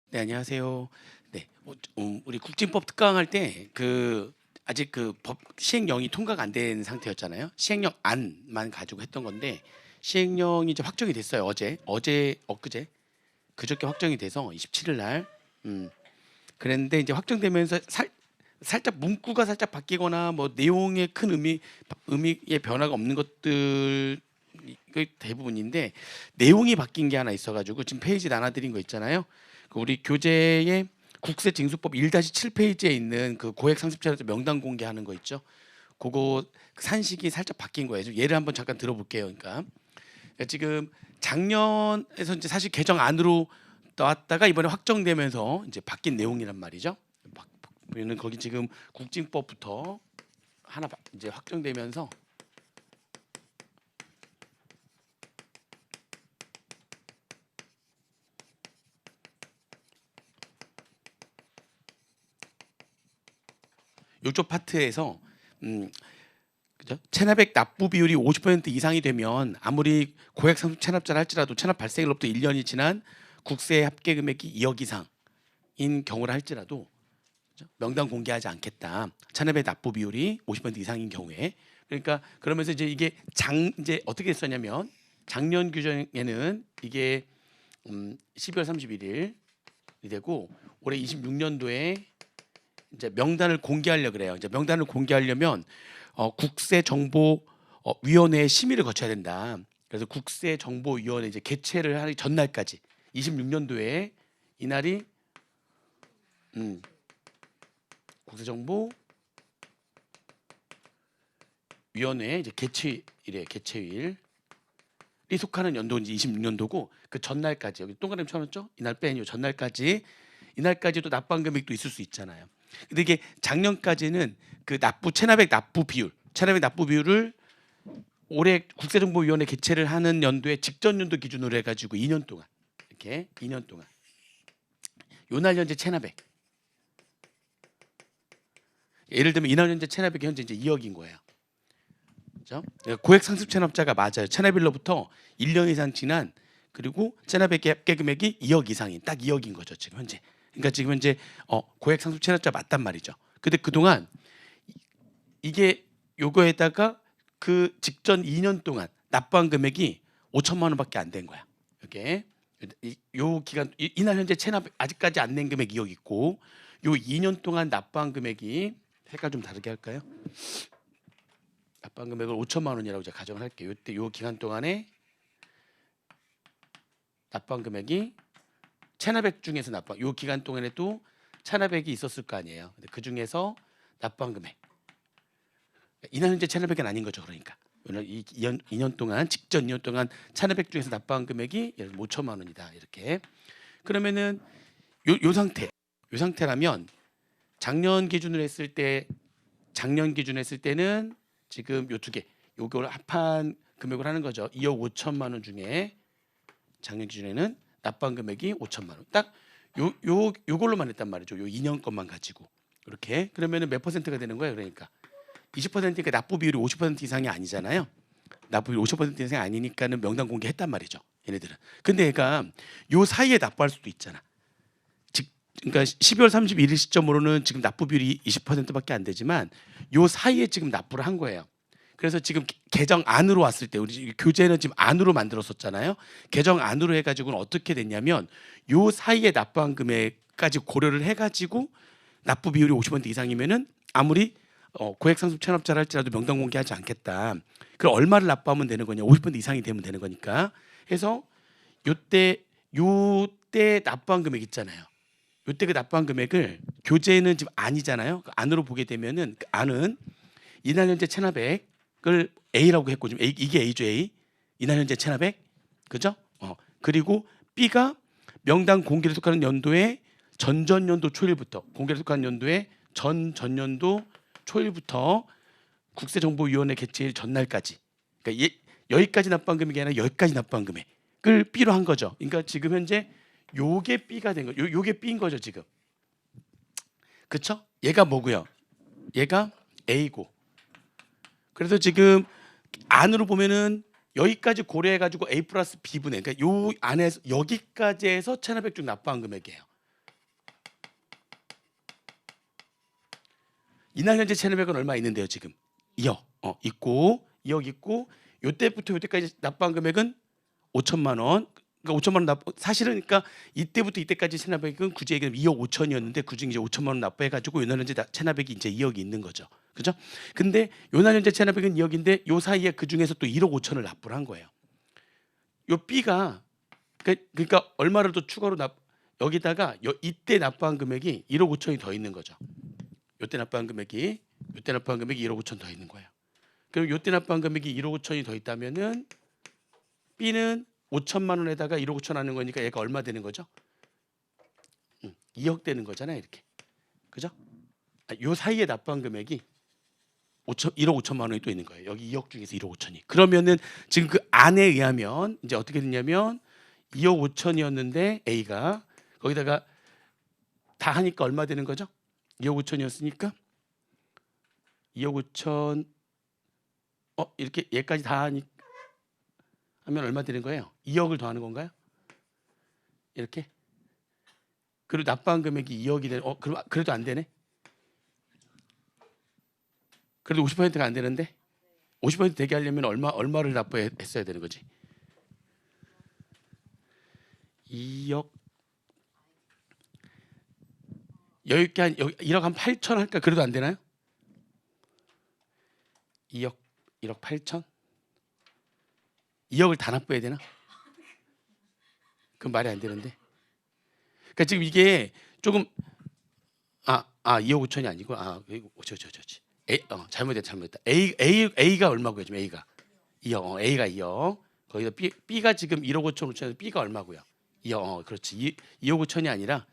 네, 안녕하세요. 네, 우리 국진법 특강할 때 아직 그 법 시행령이 통과가 안 된 상태였잖아요. 시행령 안만 가지고 했던 건데 시행령이 이제 확정이 됐어요. 엊그제 그저께 확정이 돼서 27일 날. 그랬는데 이제 확정되면서 살짝 문구가 살짝 바뀌거나 뭐 내용의 큰 의미의 변화가 없는 것들 그 대부분인데 내용이 바뀐 게 하나 있어가지고 지금 페이지 나눠드린 거 있잖아요. 그 우리 교재의 국세징수법 1-7페이지에 있는 그 고액 상습자료자 명단 공개하는 거 있죠. 그거 산식이 살짝 바뀐 거예요. 예를 한번 잠깐 들어볼게요. 그러니까 지금 작년에서 이제 사실 개정안으로 나왔다가 이번에 확정되면서 이제 바뀐 내용이란 말이죠. 보면은 거기 지금 국징법부터 하나 이제 확정되면서 요쪽 파트에서 그죠? 체납액 납부 비율이 50% 이상이 되면 아무리 고액 상속 체납자를 할지라도 체납 발생일로부터 1년이 지난 국세 합계 금액이 2억 이상인 경우라 할지라도 그죠? 명단 공개하지 않겠다. 체납액 납부 비율이 50% 이상인 경우에. 그러니까 그러면서 이제 이게 이제 어떻게 됐었냐면 작년 규정에는 이게 12월 31일이 되고 올해 26년도에 이제 명단을 공개하려 그래요. 이제 명단을 공개하려면 국세정보위원회의 심의를 거쳐야 된다. 그래서 국세정보위원회 이제 개최를 하기 전날까지 26년도에 이날이 국세정보위원회 이제 개최일에 속하는 연도인지 26년도고 그 전날까지 여기 동그라미 쳐놨죠? 이날 빼요. 전날까지 이날까지도 납부한 금액도 있을 수 있잖아요. 근데 이게 작년까지는 그 체납액 납부 비율을 올해 국세정보위원회 개최를 하는 연도에 직전 연도 기준으로 해가지고 2년 동안 이렇게 2년 동안 요날 현재 체납액 예를 들면 이날 현재 체납액이 현재 이제 2억인 거예요. 그렇죠? 고액 상습 체납자가 맞아요. 체납일로부터 1년 이상 지난 그리고 체납액 합계 금액이 2억 이상인 딱 2억인 거죠 지금 현재. 그러니까 지금 현재 고액 상습 체납자 맞단 말이죠. 근데 그동안 이게 요거에다가 그 직전 2년 동안 납부한 금액이 5천만 원밖에 안 된 거야. 이렇게 요 기간 이날 현재 체납 아직까지 안 낸 금액 2억 있고 요 2년 동안 납부한 금액이 색깔 좀 다르게 할까요? 납부한 금액을 5천만 원이라고 제가 가정을 할게요. 요때 요 기간 동안에 납부한 금액이 체납액 중에서 요 기간 동안에도 체납액이 있었을 거 아니에요. 근데 그 중에서 납부한 금액 이날 현재 체납액은 아닌 거죠. 그러니까 이 2년 동안 직전 2년 동안 체납액 중에서 납부한 금액이 예를 들어 5천만 원이다. 이렇게 그러면은 요 상태라면 작년 기준으로 했을 때는 지금 요 두 개 요걸 합한 금액을 하는 거죠. 2억 5천만 원 중에 작년 기준에는 납부한 금액이 5천만 원. 딱 요걸로만 했단 말이죠. 요 2년 것만 가지고. 이렇게 그러면은 몇 퍼센트가 되는 거예요? 그러니까 20%니까 납부 비율이 50% 이상이 아니잖아요. 납부 비율 50% 이상이 아니니까는 명단 공개했단 말이죠. 얘네들은. 근데 얘가 요 사이에 납부할 수도 있잖아. 그러니까 12월 31일 시점으로는 지금 납부 비율이 20%밖에 안 되지만 요 사이에 지금 납부를 한 거예요. 그래서 지금 개정안으로 왔을 때 우리 교재는 지금 안으로 만들었었잖아요. 개정안으로 해가지고는 어떻게 됐냐면 요 사이에 납부한 금액까지 고려를 해가지고 납부 비율이 50% 이상이면은 아무리 고액 상습 체납자를 할지라도 명단 공개하지 않겠다. 그럼 얼마를 납부하면 되는 거냐? 50% 이상이 되면 되는 거니까. 해서 요때 납부한 금액 있잖아요. 요때 그 납부한 금액을 교재는 지금 아니잖아요. 그 안으로 보게 되면은 그 안은 이날 현재 체납액을 A라고 했고 지금 이게 A죠 A. 이날 현재 체납액 그죠? 그리고 B가 명단 공개를 속하는 연도의 전전년도 초일부터 공개를 속하는 연도의 전전년도 초일부터 국세정보위원회 개최일 전날까지. 그러니까 여기까지 납부한 금액이 아니라 여기까지 납부한 금액을 B로 한 거죠. 그러니까 지금 현재 요게 B가 된 거죠. 요게 B인 거죠 지금. 그쵸? 얘가 뭐고요? 얘가 A고. 그래서 지금 안으로 보면은 여기까지 고려해가지고 A 플러스 B분의 그러니까 요 안에서 여기까지 해서 체납액 중 납부한 금액이에요. 이날 현재 체납액은 얼마 있는데요, 지금? 2억. 있고 2억 있고 요때부터 요때까지 납부한 금액은 5천만 원. 그러니까 5천만 원 사실은 그러니까 이때부터 이때까지 체납액은 굳이 얘기하면 2억 5천이었는데 그중에 이제 5천만 원 납부해 가지고 요날 현재 체납액이 이제 2억이 있는 거죠. 그죠? 근데 요날 현재 체납액은 2억인데 요 사이에 그중에서 또 1억 5천을 납부를 한 거예요. 요 B가 그러니까 얼마를 또 추가로 여기다가 이때 납부한 금액이 1억 5천이 더 있는 거죠. 요때 납부한 금액이 1억 5천 더 있는 거예요. 그럼 요때 납부한 금액이 1억 5천이 더 있다면은 B는 5천만 원에다가 1억 5천 하는 거니까 얘가 얼마 되는 거죠? 2억 되는 거잖아요, 이렇게. 그죠? 요 사이에 납부한 금액이 1억 5천만 원이 또 있는 거예요. 여기 2억 중에서 1억 5천이. 그러면은 지금 그 안에 의하면 이제 어떻게 됐냐면 2억 5천이었는데 A가 거기다가 다 하니까 얼마 되는 거죠? 2억 5천이었으니까 2억 5천 이렇게 얘까지 다 하면 얼마 되는 거예요? 2억을 더하는 건가요? 이렇게. 그리고 납부한 금액이 2억이 되는 그래도 안 되네. 그래도 50%가 안 되는데 50% 되게 하려면 얼마를 납부했어야 되는 거지? 2억 여기 1억 한 8천 할까? 그래도 안 되나요? 1억 8천? 2억을 다 납부해야 되나? 그건 말이 안 되는데. 그러니까 지금 이게 조금 2억 5천이 아니고 잘못했다. A가 얼마고요? 지금 A가 2억. A가 2억. 거기다 B가 지금 1억 5천 5천에서 B가 얼마고요? 2억. 그렇지. 2억 5천이 아니라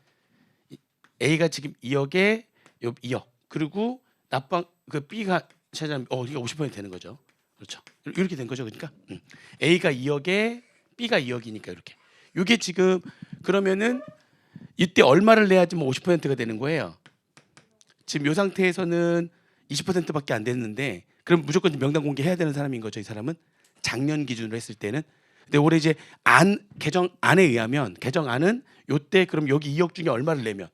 A가 지금 2억에 2억. 그리고 납부한 그 B가 차지하면 이게 50% 되는 거죠. 그렇죠. 이렇게 된 거죠. 그러니까 A가 2억에 B가 2억이니까 이렇게. 이게 지금 그러면은 이때 얼마를 내야지 50%가 되는 거예요. 지금 이 상태에서는 20%밖에 안 됐는데 그럼 무조건 명단 공개해야 되는 사람인 거죠. 이 사람은 작년 기준으로 했을 때는. 근데 올해 이제 개정안에 의하면 개정안은 요때 그럼 여기 2억 중에 얼마를 내면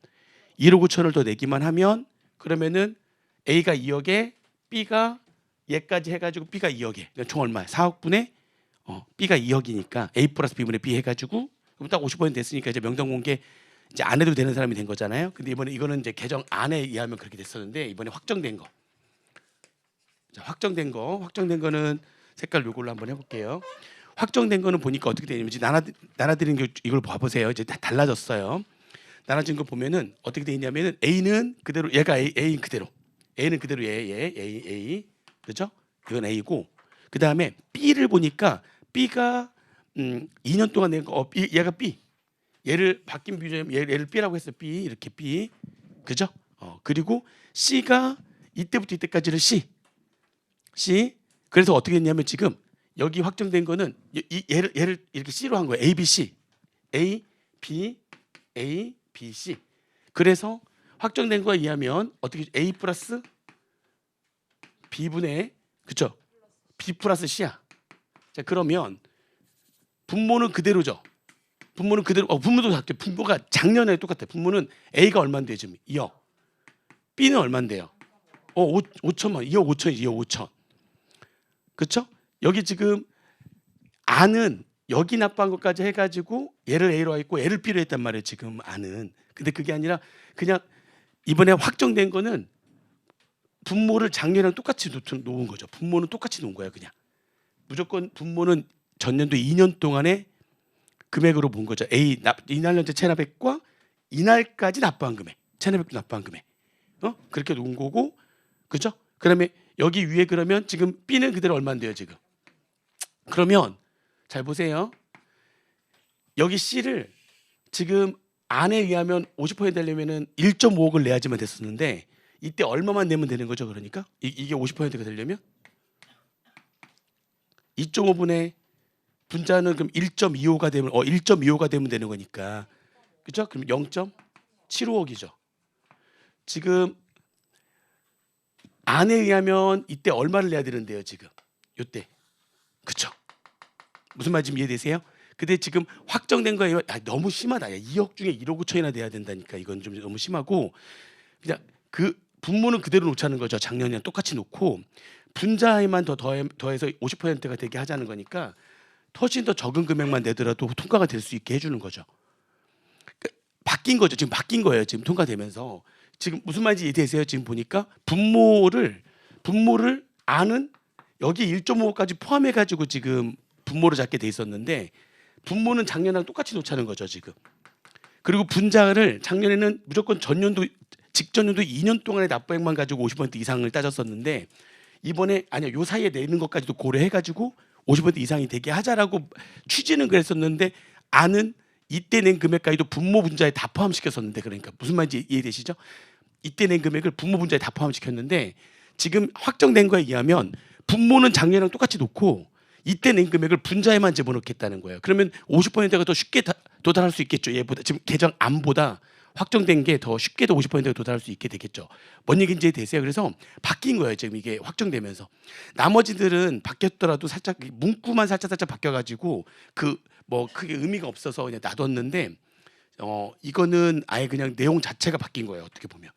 1억 5천을 더 내기만 하면 그러면은 A가 2억에 B가 얘까지 해가지고 B가 2억에 그러니까 총 얼마야? 4억분에 B가 2억이니까 A 플러스 B분의 B 해가지고 그럼 딱 50% 됐으니까 이제 명단 공개 이제 안 해도 되는 사람이 된 거잖아요. 근데 이번에 이거는 이제 개정안에 의하면 그렇게 됐었는데 이번에 확정된 거. 자, 확정된 거는 색깔 요걸로 한번 해볼게요. 확정된 거는 보니까 어떻게 되냐면 나눠드린 이걸 봐보세요. 이제 다 달라졌어요. 나눠진 거 보면은 어떻게 돼 있냐면은 A는 그대로 얘가 A는 그대로 A는 그대로 A 그죠? 이건 A고 그 다음에 B를 보니까 B가 2년 동안 낸 거 얘가 B 얘를 바뀐 비율 얘를 B라고 했어. B 이렇게 B 그죠? 그리고 C가 이때부터 이때까지를 C 그래서 어떻게 했냐면 지금 여기 확정된 거는 얘를 이렇게 C로 한 거예요. A, B, C A, B, C 그래서 확정된 거에 의하면 어떻게 A 플러스 B분의 그쵸? B 플러스 C야. 자 그러면 분모는 그대로죠. 분모는 그대로 분모도 같아요. 분모가 작년에 똑같아요. 분모는 A가 얼마인데 지금 2억 B는 얼마인데요? 5천만 2억 5천이지 2억 5천 그렇죠? 여기 지금 R은 여기 납부한 것까지 해가지고 얘를 A로 했고 얘를 B로 했단 말이에요. 지금 R은 근데 그게 아니라 그냥 이번에 확정된 거는 분모를 작년이랑 똑같이 놓은 거죠. 분모는 똑같이 놓은 거예요. 그냥 무조건 분모는 전년도 2년 동안의 금액으로 본 거죠. 이날 현재 체납액과 이날까지 납부한 금액, 체납액도 납부한 금액, 그렇게 놓은 거고, 그죠? 그다음에 여기 위에 그러면 지금 B는 그대로 얼마인데요, 지금? 그러면 잘 보세요. 여기 C를 지금 안에 의하면 50% 되려면은 1.5억을 내야지만 됐었는데 이때 얼마만 내면 되는 거죠, 그러니까? 이게 50%가 되려면 2.5분의 분자는 그럼 1.25가 되면 1.25가 되면 되는 거니까. 그죠? 그럼 0.75억이죠. 지금 안에 의하면 이때 얼마를 내야 되는데요, 지금. 요때. 그쵸? 무슨 말인지 이해되세요? 근데 지금 확정된 거예요. 너무 심하다. 2억 중에 1억 5천이나 돼야 된다니까. 이건 좀 너무 심하고 그냥 그 분모는 그대로 놓자는 거죠. 작년이랑 똑같이 놓고 분자에만 더해서 50%가 되게 하자는 거니까 훨씬 더 적은 금액만 내더라도 통과가 될 수 있게 해주는 거죠. 바뀐 거죠. 지금 바뀐 거예요. 지금 통과되면서 지금 무슨 말인지 이해되세요? 지금 보니까 분모를 아는 여기 1.5까지 포함해 가지고 지금 분모를 잡게 돼 있었는데 분모는 작년이랑 똑같이 놓자는 거죠. 지금. 그리고 분자를 작년에는 무조건 전년도 직전년도 2년 동안의 납부액만 가지고 50% 이상을 따졌었는데 이번에 아니야 요 사이에 내는 것까지도 고려해 가지고 50% 이상이 되게 하자라고 취지는 그랬었는데 아는 이때 낸 금액까지도 분모 분자에 다 포함시켰었는데 그러니까 무슨 말인지 이해되시죠? 이때 낸 금액을 분모 분자에 다 포함시켰는데 지금 확정된 거에 의하면 분모는 작년이랑 똑같이 놓고 이때 낸 금액을 분자에만 집어넣겠다는 거예요. 그러면 50%가 더 쉽게 도달할 수 있겠죠. 얘보다 지금 개정안보다 확정된 게 더 쉽게 더 50%가 도달할 수 있게 되겠죠. 뭔 얘기인지 되세요? 그래서 바뀐 거예요. 지금 이게 확정되면서 나머지들은 바뀌었더라도 살짝 문구만 살짝 바뀌어가지고 그 뭐 크게 의미가 없어서 그냥 놔뒀는데 이거는 아예 그냥 내용 자체가 바뀐 거예요. 어떻게 보면.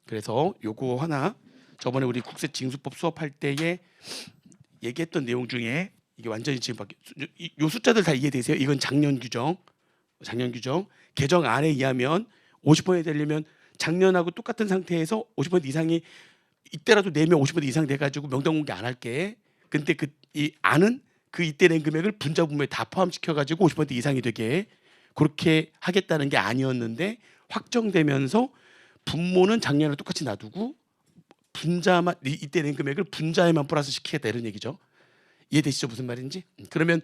그래서 요거 하나 저번에 우리 국세징수법 수업할 때에 얘기했던 내용 중에 이게 완전히 지금 요 숫자들 다 이해되세요? 이건 작년 규정 개정안에 의하면 50% 되려면 작년하고 똑같은 상태에서 50% 이상이 이때라도 내면 50% 이상 돼가지고 명당 공개 안 할게. 근데 이 안은 그 이때 낸 금액을 분자 분모에 다 포함시켜가지고 50% 이상이 되게 그렇게 하겠다는 게 아니었는데 확정되면서 분모는 작년에 똑같이 놔두고 분자만 이때 낸 금액을 분자에만 플러스 시키겠다 이런 얘기죠. 이해되시죠 무슨 말인지? 그러면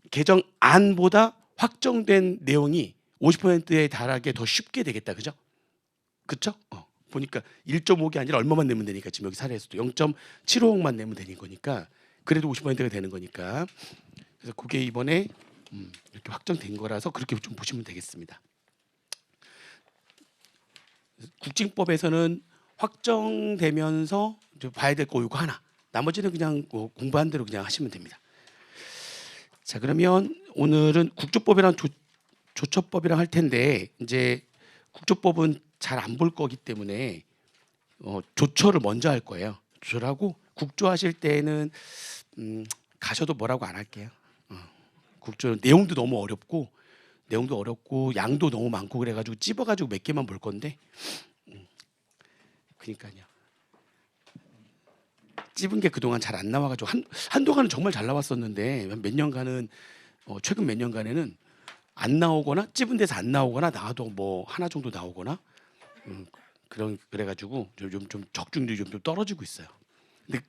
개정안보다 확정된 내용이 50%에 달하게 더 쉽게 되겠다, 그죠? 그렇죠? 보니까 1.5가 아니라 얼마만 내면 되니까 지금 여기 사례에서도 0.75억만 내면 되는 거니까 그래도 50%가 되는 거니까 그래서 그게 이번에 이렇게 확정된 거라서 그렇게 좀 보시면 되겠습니다. 국징법에서는 확정되면서 봐야 될 거 이거 하나. 나머지는 그냥 공부한 대로 그냥 하시면 됩니다. 자 그러면 오늘은 국조법이랑 조처법이랑 할 텐데 이제 국조법은 잘 안 볼 거기 때문에 조처를 먼저 할 거예요. 조처를 하고 국조하실 때는 가셔도 뭐라고 안 할게요. 국조 내용도 너무 어렵고 양도 너무 많고 그래가지고 찝어가지고 몇 개만 볼 건데 그러니까요. 찝은 게 그동안 잘 안 나와가지고 한동안은 정말 잘 나왔었는데 몇 년간은 최근 몇 년간에는 안 나오거나 찝은 데서 안 나오거나 나와도 뭐 하나 정도 나오거나 그래가지고 좀 적중률이 좀 떨어지고 있어요. 근데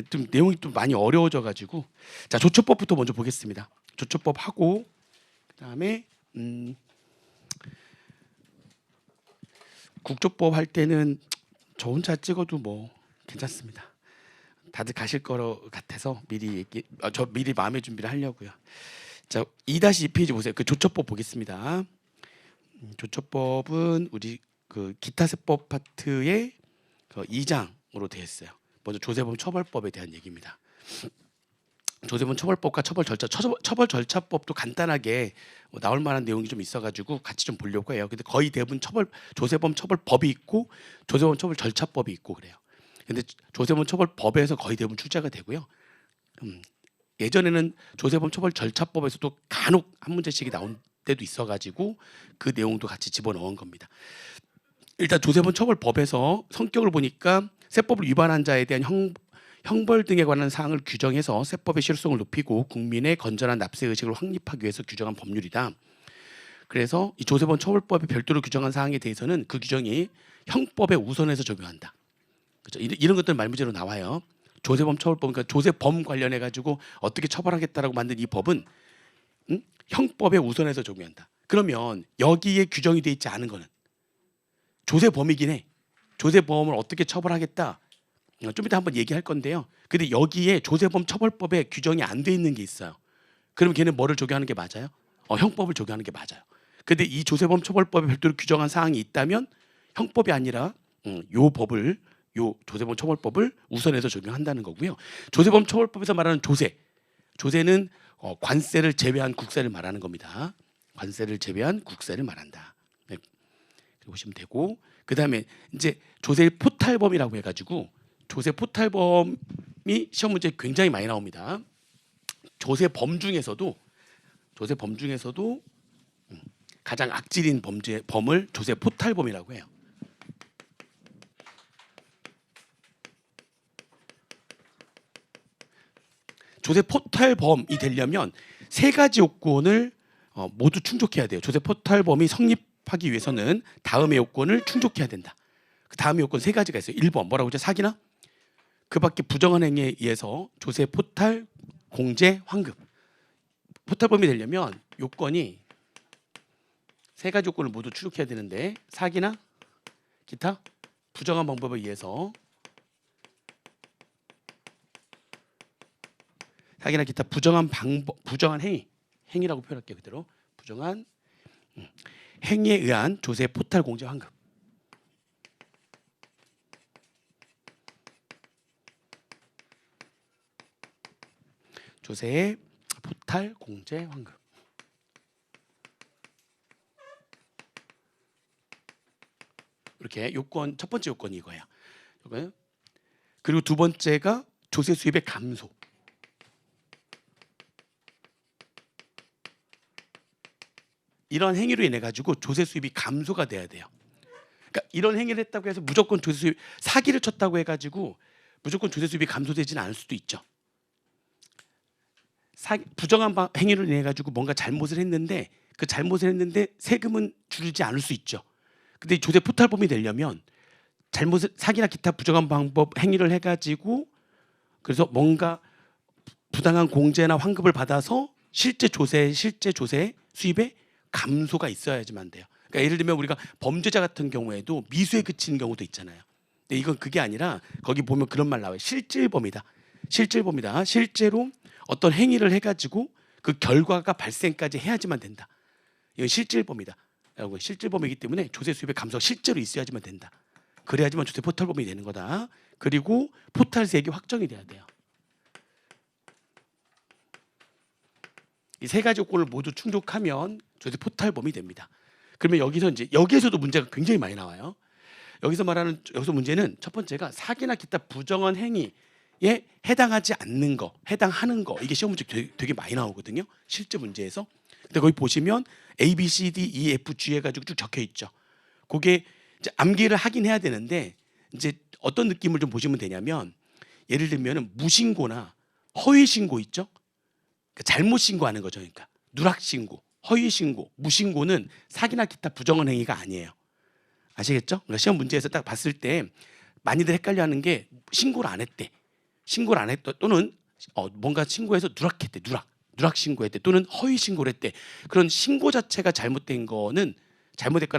좀 내용이 좀 많이 어려워져가지고 자 조처법부터 먼저 보겠습니다. 조처법 하고 그다음에 국조법 할 때는 저 혼자 찍어도 뭐 괜찮습니다. 다들 가실 거 같아서 미리 미리 마음의 준비를 하려고요. 자 2-2페이지 보세요. 그 조처법 보겠습니다. 조처법은 우리 그 기타세법 파트의 2장으로 되어 있어요. 먼저 조세범 처벌법에 대한 얘기입니다. 조세범 처벌법과 처벌 절차법도 간단하게 나올 만한 내용이 좀 있어가지고 같이 좀 보려고 해요. 근데 거의 대부분 조세범 처벌법이 있고 조세범 처벌 절차법이 있고 그래요. 근데 조세범 처벌법에서 거의 대부분 출제가 되고요. 예전에는 조세범 처벌 절차법에서도 간혹 한 문제씩이 나온 때도 있어가지고 그 내용도 같이 집어넣은 겁니다. 일단 조세범 처벌법에서 성격을 보니까 세법을 위반한 자에 대한 형벌 등에 관한 사항을 규정해서 세법의 실효성을 높이고 국민의 건전한 납세 의식을 확립하기 위해서 규정한 법률이다. 그래서 이 조세범 처벌법에 별도로 규정한 사항에 대해서는 그 규정이 형법에 우선해서 적용한다. 그렇죠? 이런 것들 말문제로 나와요. 조세범 처벌법 그러니까 조세범 관련해 가지고 어떻게 처벌하겠다라고 만든 이 법은 형법에 우선해서 적용한다. 그러면 여기에 규정이 돼 있지 않은 거는 조세범이긴 해. 조세범을 어떻게 처벌하겠다. 좀 이따 한번 얘기할 건데요. 근데 여기에 조세범 처벌법에 규정이 안 돼 있는 게 있어요. 그럼 걔는 뭐를 적용하는 게 맞아요? 형법을 적용하는 게 맞아요. 근데 이 조세범 처벌법에 별도로 규정한 사항이 있다면 형법이 아니라 요 조세범 처벌법을 우선해서 적용한다는 거고요. 조세범 처벌법에서 말하는 조세는 관세를 제외한 국세를 말하는 겁니다. 관세를 제외한 국세를 말한다. 네. 보시면 되고, 그 다음에 이제 조세 포탈범이라고 해가지고 조세 포탈범이 시험 문제 굉장히 많이 나옵니다. 조세범 중에서도 가장 악질인 범을 조세 포탈범이라고 해요. 조세 포탈범이 되려면 세 가지 요건을 모두 충족해야 돼요. 조세 포탈범이 성립하기 위해서는 다음의 요건을 충족해야 된다. 그 다음의 요건 세 가지가 있어요. 1번 뭐라고 했죠? 사기나 그 밖에 부정한 행위에 의해서 조세 포탈, 공제, 환급. 포탈범이 되려면 요건이 세 가지 요건을 모두 충족해야 되는데, 사기나 기타 부정한 방법에 의해서, 사기나 기타 부정한 방법, 부정한 행위라고 표현할게요. 그대로 부정한 행위에 의한 조세 포탈, 공제, 환급. 조세 포탈, 공제, 환급. 이렇게 요건, 첫 번째 요건이 이거예요. 그리고 두 번째가 조세 수입의 감소. 이런 행위로 인해 가지고 조세 수입이 감소가 돼야 돼요. 그러니까 이런 행위를 했다고 해서 무조건 조세 수입, 사기를 쳤다고 해가지고 무조건 조세 수입이 감소되지는 않을 수도 있죠. 부정한 행위를 인해 가지고 뭔가 잘못을 했는데 그 잘못을 했는데 세금은 줄이지 않을 수 있죠. 근데 조세 포탈범이 되려면 잘못을, 사기나 기타 부정한 방법 행위를 해가지고 그래서 뭔가 부당한 공제나 환급을 받아서 실제 조세 수입에 감소가 있어야지만 돼요. 그러니까 예를 들면 우리가 범죄자 같은 경우에도 미수에 그치는 경우도 있잖아요. 근데 이건 그게 아니라 거기 보면 그런 말 나와요. 실질범이다. 실제로 어떤 행위를 해가지고 그 결과가 발생까지 해야지만 된다. 이건 실질범이다. 실질범이기 때문에 조세 수입의 감소가 실제로 있어야지만 된다. 그래야지만 조세 포탈범이 되는 거다. 그리고 포탈세액이 확정이 돼야 돼요. 이 세 가지 요건을 모두 충족하면 조세 포탈범이 됩니다. 그러면 여기에서도 문제가 굉장히 많이 나와요. 여기서 문제는 첫 번째가 사기나 기타 부정한 행위에 해당하지 않는 거, 해당하는 거, 이게 시험 문제 되게 많이 나오거든요. 실제 문제에서. 근데 거기 보시면 A, B, C, D, E, F, G 해가지고 쭉 적혀 있죠. 그게 이제 암기를 하긴 해야 되는데 이제 어떤 느낌을 좀 보시면 되냐면, 예를 들면 무신고나 허위 신고 있죠. 그러니까 잘못 신고하는 거죠. 그러니까 누락 신고, 허위 신고, 무신고는 사기나 기타 부정한 행위가 아니에요. 아시겠죠? 그러니까 시험 문제에서 딱 봤을 때 많이들 헷갈려하는 게 신고를 안 했대. 또는 뭔가 신고해서 누락했대. 누락 신고했대. 또는 허위 신고를 했대. 그런 신고 자체가 잘못됐거나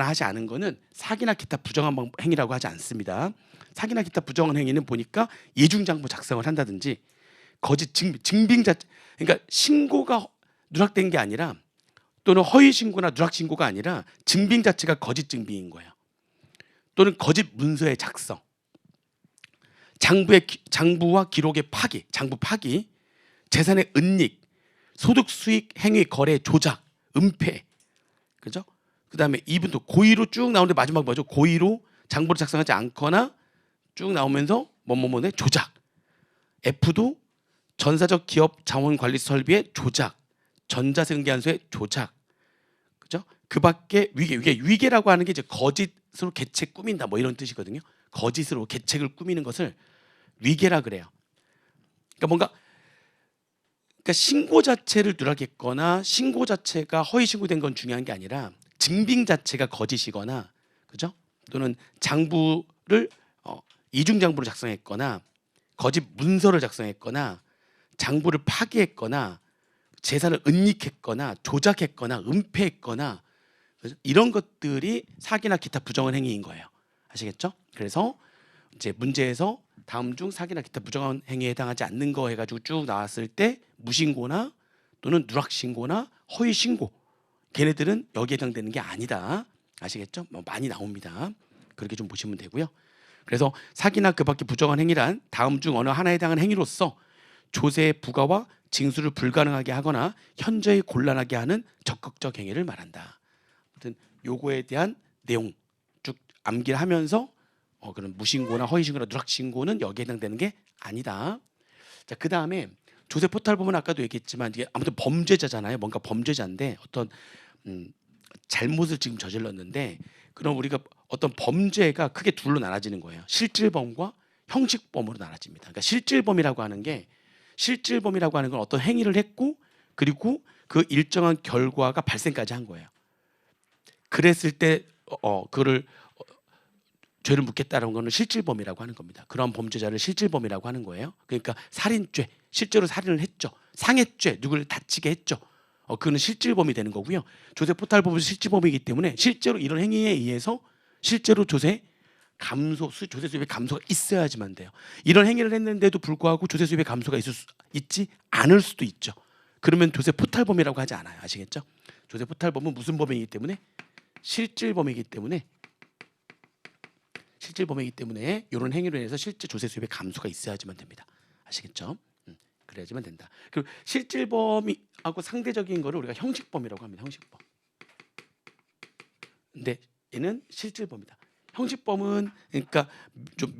하지 않은 거는 사기나 기타 부정한 행위라고 하지 않습니다. 사기나 기타 부정한 행위는 보니까 예중장부 작성을 한다든지 거짓 증빙 자체, 그러니까 신고가 누락된 게 아니라, 또는 허위 신고나 누락 신고가 아니라 증빙 자체가 거짓 증빙인 거예요. 또는 거짓 문서의 작성, 장부와 기록의 파기, 장부 파기, 재산의 은닉, 소득 수익 행위 거래 조작, 은폐, 그죠? 그다음에 2분도 고의로 쭉 나오는데 마지막 뭐죠? 고의로 장부를 작성하지 않거나 쭉 나오면서 뭐뭐뭐의 조작. F도 전사적 기업 자원 관리 설비의 조작, 전자생계한소의 조작, 그죠? 그밖에 위계라고 하는 게 이제 거짓으로 계책 꾸민다 뭐 이런 뜻이거든요. 거짓으로 계책을 꾸미는 것을 위계라 그래요. 그러니까 신고 자체를 누락했거나 신고 자체가 허위 신고된 건 중요한 게 아니라 증빙 자체가 거짓이거나, 그죠? 또는 장부를 이중 장부를 작성했거나 거짓 문서를 작성했거나 장부를 파기했거나 재산을 은닉했거나 조작했거나 은폐했거나, 이런 것들이 사기나 기타 부정한 행위인 거예요. 아시겠죠? 그래서 이제 문제에서 다음 중 사기나 기타 부정한 행위에 해당하지 않는 거 해가지고 쭉 나왔을 때 무신고나 또는 누락신고나 허위신고, 걔네들은 여기에 해당되는 게 아니다. 아시겠죠? 많이 나옵니다. 그렇게 좀 보시면 되고요. 그래서 사기나 그 밖에 부정한 행위란 다음 중 어느 하나에 해당하는 행위로서 조세 부과와 징수를 불가능하게 하거나 현저히 곤란하게 하는 적극적 행위를 말한다. 아무튼 요거에 대한 내용 암기를 하면서 그런 무신고나 허위신고나 누락신고는 여기에 해당되는 게 아니다. 자, 그 다음에 조세 포탈 보면 아까도 얘기했지만 이게 아무튼 범죄자잖아요. 뭔가 범죄자인데 어떤 잘못을 지금 저질렀는데 그럼 우리가 어떤 범죄가 크게 둘로 나눠지는 거예요. 실질범과 형식범으로 나눠집니다. 그러니까 실질범이라고 하는 건 어떤 행위를 했고 그리고 그 일정한 결과가 발생까지 한 거예요. 그랬을 때 그거를 죄를 묻겠다는 거는 실질범이라고 하는 겁니다. 그런 범죄자를 실질범이라고 하는 거예요. 그러니까 살인죄, 실제로 살인을 했죠. 상해죄, 누구를 다치게 했죠. 그거는 실질범이 되는 거고요. 조세 포탈법은 실질범이기 때문에 실제로 이런 행위에 의해서 실제로 조세 수입의 감소가 있어야지만 돼요. 이런 행위를 했는데도 불구하고 조세 수입의 감소가 있지 않을 수도 있죠. 그러면 조세 포탈범이라고 하지 않아요. 아시겠죠? 조세 포탈범은 무슨 범이기 때문에 실질범이기 때문에 이런 행위로 인해서 실제 조세 수입의 감소가 있어야지만 됩니다. 아시겠죠? 그래야지만 된다. 그리고 실질범하고 상대적인 거를 우리가 형식범이라고 합니다. 형식범. 근데 얘는 실질범이다. 형식범은 그러니까 좀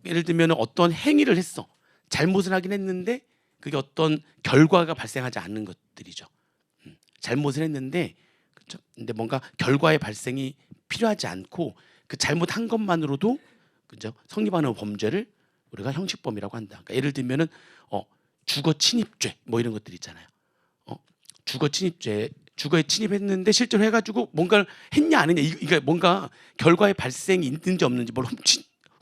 예를 들면 어떤 행위를 했어. 잘못을 하긴 했는데 그게 어떤 결과가 발생하지 않는 것들이죠. 잘못을 했는데 그렇죠? 근데 뭔가 결과의 발생이 필요하지 않고 그 잘못한 것만으로도 그죠? 성립하는 범죄를 우리가 형식범이라고 한다. 그러니까 예를 들면은 주거 침입죄 뭐 이런 것들 있잖아요. 주거 침입죄, 주거에 침입했는데 실제로 해가지고 뭔가를 했냐 안 했냐 이게 뭔가 결과의 발생이 있는지 없는지 뭘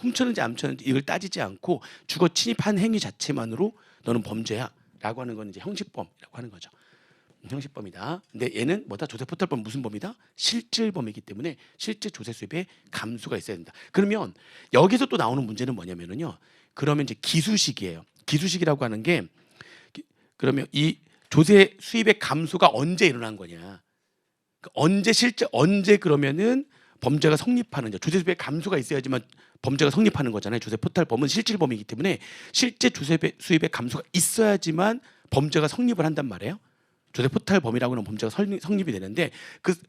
훔쳤는지 안 훔쳤는지 이걸 따지지 않고 주거 침입한 행위 자체만으로 너는 범죄야라고 하는 건 이제 형식범이라고 하는 거죠. 형식범이다. 근데 얘는 뭐다? 조세 포탈범 무슨 범이다? 실질범이기 때문에 실제 조세 수입에 감소가 있어야 된다. 그러면 여기서 또 나오는 문제는 뭐냐면은요. 그러면 이제 기수식이에요. 기수식이라고 하는 게 그러면 이 조세 수입의 감소가 언제 일어난 거냐? 언제 그러면은 범죄가 성립하는 거. 조세 수입의 감소가 있어야지만 범죄가 성립하는 거잖아요. 조세 포탈범은 실질범이기 때문에 실제 조세 수입의 감소가 있어야지만 범죄가 성립을 한단 말이에요. 조세 포탈범이라고 하는 범죄가 성립이 되는데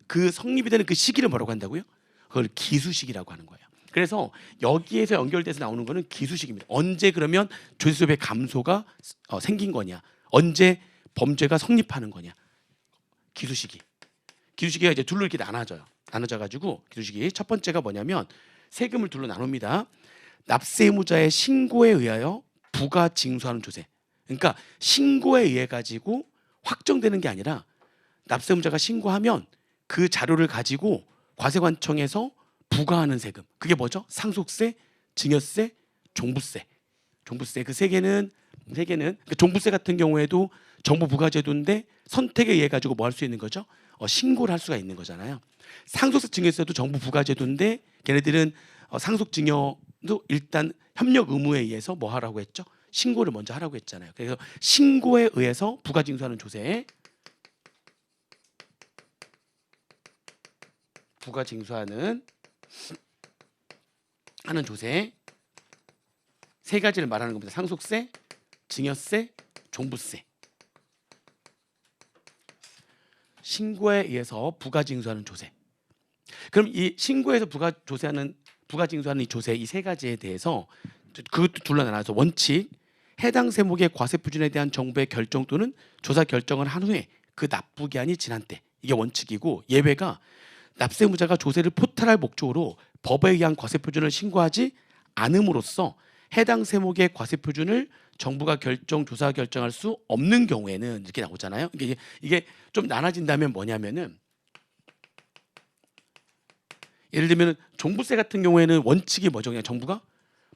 그 성립이 되는 그 시기를 뭐라고 한다고요? 그걸 기수식이라고 하는 거예요. 그래서 여기에서 연결돼서 나오는 거는 기수식입니다. 언제 그러면 조세 수입의 감소가 생긴 거냐? 언제 범죄가 성립하는 거냐? 기수식이가 이제 둘로 이렇게 나눠져가지고 기수식이 첫 번째가 뭐냐면 세금을 둘로 나눕니다. 납세 의무자의 신고에 의하여 부가 징수하는 조세. 그러니까 신고에 의해 가지고 확정되는 게 아니라 납세 의무자가 신고하면 그 자료를 가지고 과세관청에서 부과하는 세금. 그게 뭐죠? 상속세, 증여세, 종부세. 그 세 개는 그러니까 종부세 같은 경우에도 정부 부과제도인데 선택에 의해 가지고 뭐 할 수 있는 거죠? 신고를 할 수가 있는 거잖아요. 상속세, 증여세도 정부 부과제도인데 걔네들은 상속 증여도 일단 협력 의무에 의해서 뭐 하라고 했죠? 신고를 먼저 하라고 했잖아요. 그래서 신고에 의해서 부가 징수하는 조세, 부가 징수하는 조세 세 가지를 말하는 겁니다. 상속세, 증여세, 종부세. 신고에 의해서 부가 징수하는 조세. 그럼 이 신고에서 부가 징수하는 이 조세 이 세 가지에 대해서 그것도 둘러 나눠서 원칙 해당 세목의 과세 표준에 대한 정부의 결정 또는 조사 결정을 한 후에 그 납부 기한이 지난 때 이게 원칙이고 예외가 납세 의무자가 조세를 포탈할 목적으로 법에 의한 과세 표준을 신고하지 않음으로써 해당 세목의 과세 표준을 정부가 조사 결정할 수 없는 경우에는 이렇게 나오잖아요. 이게 좀 나눠진다면 뭐냐면은 예를 들면 종부세 같은 경우에는 원칙이 뭐죠? 그냥 정부가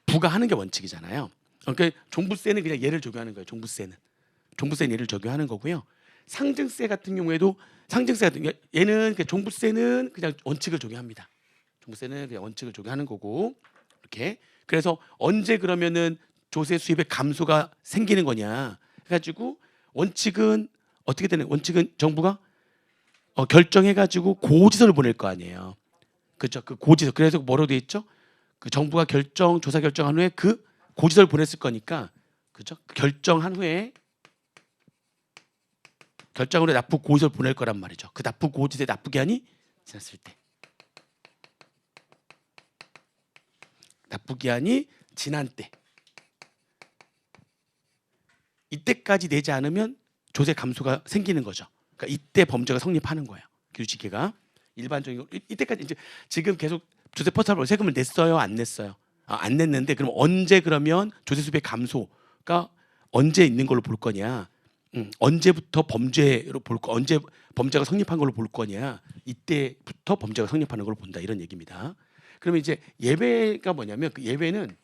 부과하는 게 원칙이잖아요. 그러니까 종부세는 그냥 예를 적용하는 거예요. 종부세는 예를 적용하는 거고요. 상증세 같은 경우에도 얘는 종부세는 그냥 원칙을 적용합니다. 종부세는 그냥 원칙을 적용하는 거고 이렇게. 그래서 언제 그러면은 조세 수입의 감소가 생기는 거냐 해가지고 원칙은 어떻게 되는? 원칙은 정부가 결정해가지고 고지서를 보낼 거 아니에요. 그렇죠? 그 고지서. 그래서 뭐로 돼 있죠? 그 정부가 조사 결정한 후에 그 고지서를 보냈을 거니까 그렇죠? 결정한 후에 결정으로 납부 고지서를 보낼 거란 말이죠. 그 납부 고지서의 납부 기한이 지났을 때. 납부기한이 지난 때 이때까지 내지 않으면 조세 감소가 생기는 거죠. 그러니까 이때 범죄가 성립하는 거예요. 규칙계가 일반적인 이때까지 이제 지금 계속 조세 포탈벌 세금을 냈어요, 안 냈어요? 안 냈는데 그럼 언제 그러면 조세 수입의 감소가 언제 있는 걸로 볼 거냐? 언제부터 범죄로 볼 거, 언제 범죄가 성립한 걸로 볼 거냐? 이때부터 범죄가 성립하는 걸로 본다 이런 얘기입니다. 그러면 이제 예외가 뭐냐면 그 예외는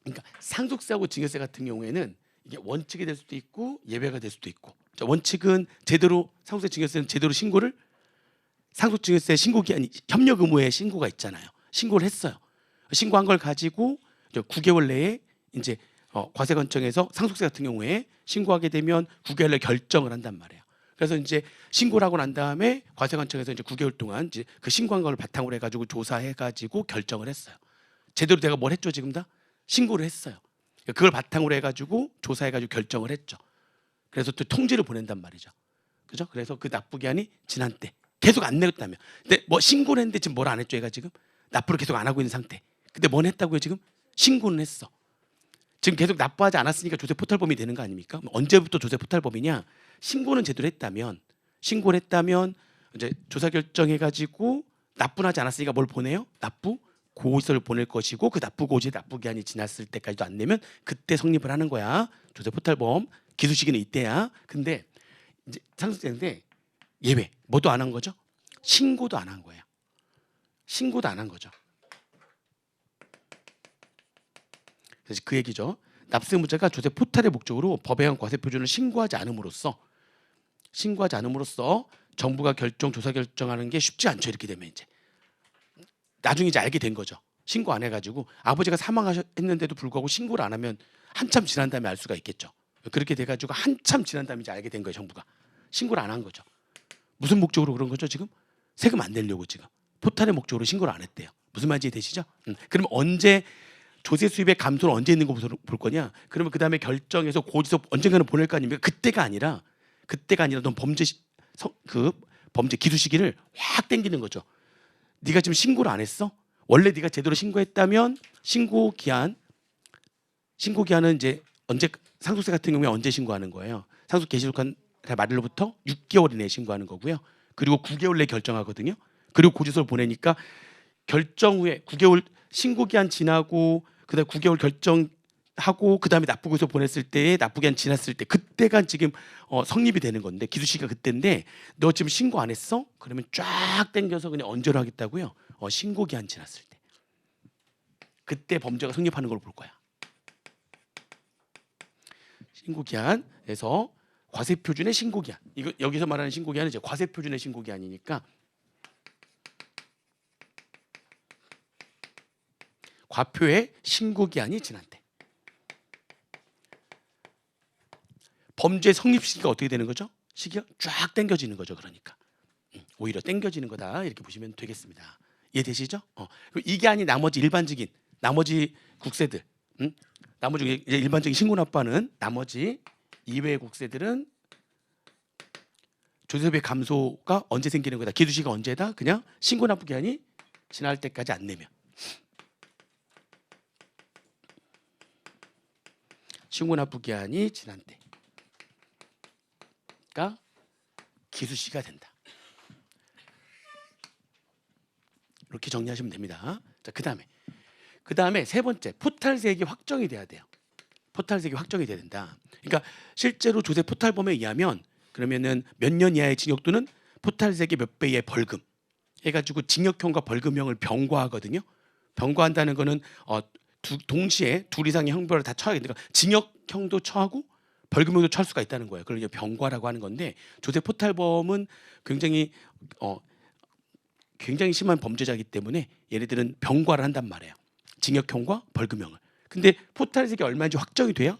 그러니까 상속세하고 증여세 같은 경우에는 이게 원칙이 될 수도 있고 예외가 될 수도 있고. 자, 원칙은 제대로 상속세 증여세는 제대로 신고를 상속증여세 신고기한 협력 의무에 신고가 있잖아요. 신고를 했어요. 신고한 걸 가지고 9개월 내에 이제 과세관청에서 상속세 같은 경우에 신고하게 되면 9개월 내에 결정을 한단 말이에요. 그래서 이제 신고를 하고 난 다음에 과세관청에서 이제 9개월 동안 이제 그 신고한 걸 바탕으로 해가지고 조사해가지고 결정을 했어요. 제대로 내가 뭘 했죠 지금 다? 신고를 했어요. 그걸 바탕으로 해가지고 조사해가지고 결정을 했죠. 그래서 또 통지를 보낸단 말이죠. 그죠? 그래서 그 납부기한이 지난 때 계속 안 냈다면, 근데 뭐 신고를 했는데 지금 뭘 안 했죠? 얘가 지금 납부를 계속 안 하고 있는 상태. 근데 뭘 했다고요? 지금 신고는 했어. 지금 계속 납부하지 않았으니까 조세 포탈범이 되는 거 아닙니까? 언제부터 조세 포탈범이냐? 신고는 제대로 했다면, 신고를 했다면 이제 조사 결정해가지고 납부는 하지 않았으니까 뭘 보내요? 납부 고지서를 보낼 것이고 그 납부 고지에 납부 기한이 지났을 때까지도 안 내면 그때 성립을 하는 거야. 조세 포탈범 기수 시기는 이때야. 근데 이제 상속세인데 예외 뭐도 안 한 거죠? 신고도 안 한 거예요. 신고도 안 한 거죠. 그래서 그 얘기죠. 납세의무자가 조세 포탈의 목적으로 법에 의한 과세 표준을 신고하지 않음으로써 정부가 조사 결정하는 게 쉽지 않죠. 이렇게 되면 이제 나중에 이제 알게 된 거죠. 신고 안 해가지고 아버지가 사망했는데도 불구하고 신고를 안 하면 한참 지난 다음에 알 수가 있겠죠. 그렇게 돼가지고 한참 지난 다음에 이제 알게 된 거예요. 정부가 신고를 안 한 거죠. 무슨 목적으로 그런 거죠? 지금 세금 안 내려고 지금 포탈의 목적으로 신고를 안 했대요. 무슨 말인지 되시죠? 그럼 언제 조세 수입의 감소는 언제 있는 거 볼 거냐? 그러면 그 다음에 결정해서 고지서 언젠가는 보낼 거 아닙니까? 그때가 아니라 넌 범죄 기수 시기를 확 당기는 거죠. 네가 지금 신고를 안 했어? 원래 네가 제대로 신고했다면 신고 기한은 이제 언제 상속세 같은 경우에 언제 신고하는 거예요? 상속 개시록한 말일로부터 6개월 이내에 신고하는 거고요. 그리고 9개월 내에 결정하거든요. 그리고 고지서를 보내니까 결정 후에 9개월 신고 기한 지나고 그다음 9개월 결정하고 그다음에 납부고지서 보냈을 때에 납부 기한 지났을 때 그때가 지금 성립이 되는 건데 기수 시기가 그때인데 너 지금 신고 안 했어? 그러면 쫙 당겨서 그냥 언제로 하겠다고요? 신고 기한 지났을 때. 그때 범죄가 성립하는 걸 볼 거야. 신고 기한에서 과세 표준의 신고 기한. 이거 여기서 말하는 신고 기한은 이제 과세 표준의 신고 기한이니까 과표의 신고 기한이 지난 때. 범죄 성립 시기가 어떻게 되는 거죠? 시기가 쫙 당겨지는 거죠. 그러니까 오히려 당겨지는 거다 이렇게 보시면 되겠습니다. 이해되시죠? 이게 아닌 나머지 일반적인 나머지 국세들, 나머지 일반적인 신고납부하는 나머지 이외의 국세들은 조세수입의 감소가 언제 생기는 거다. 기수시가 언제다? 그냥 신고납부 기한이 지날 때까지 안 내면. 신고납부 기한이 지난 때가 기수시가 된다. 이렇게 정리하시면 됩니다. 자, 그다음에 세 번째 포탈세액이 확정이 돼야 돼요. 포탈세액이 확정이 돼야 된다. 그러니까 실제로 조세 포탈범에 의하면 그러면은 몇 년 이하의 징역 또는 포탈세액의 몇 배의 벌금 해가지고 징역형과 벌금형을 병과하거든요. 병과한다는 거는 동시에 둘 이상의 형벌을 다 처하게 되니까 징역형도 처하고 벌금형도 처할 수가 있다는 거예요. 그걸 이제 병과라고 하는 건데 조세 포탈범은 굉장히 심한 범죄자이기 때문에 얘네들은 병과를 한단 말이에요. 징역형과 벌금형을. 근데 포탈세액이 얼마인지 확정이 돼요?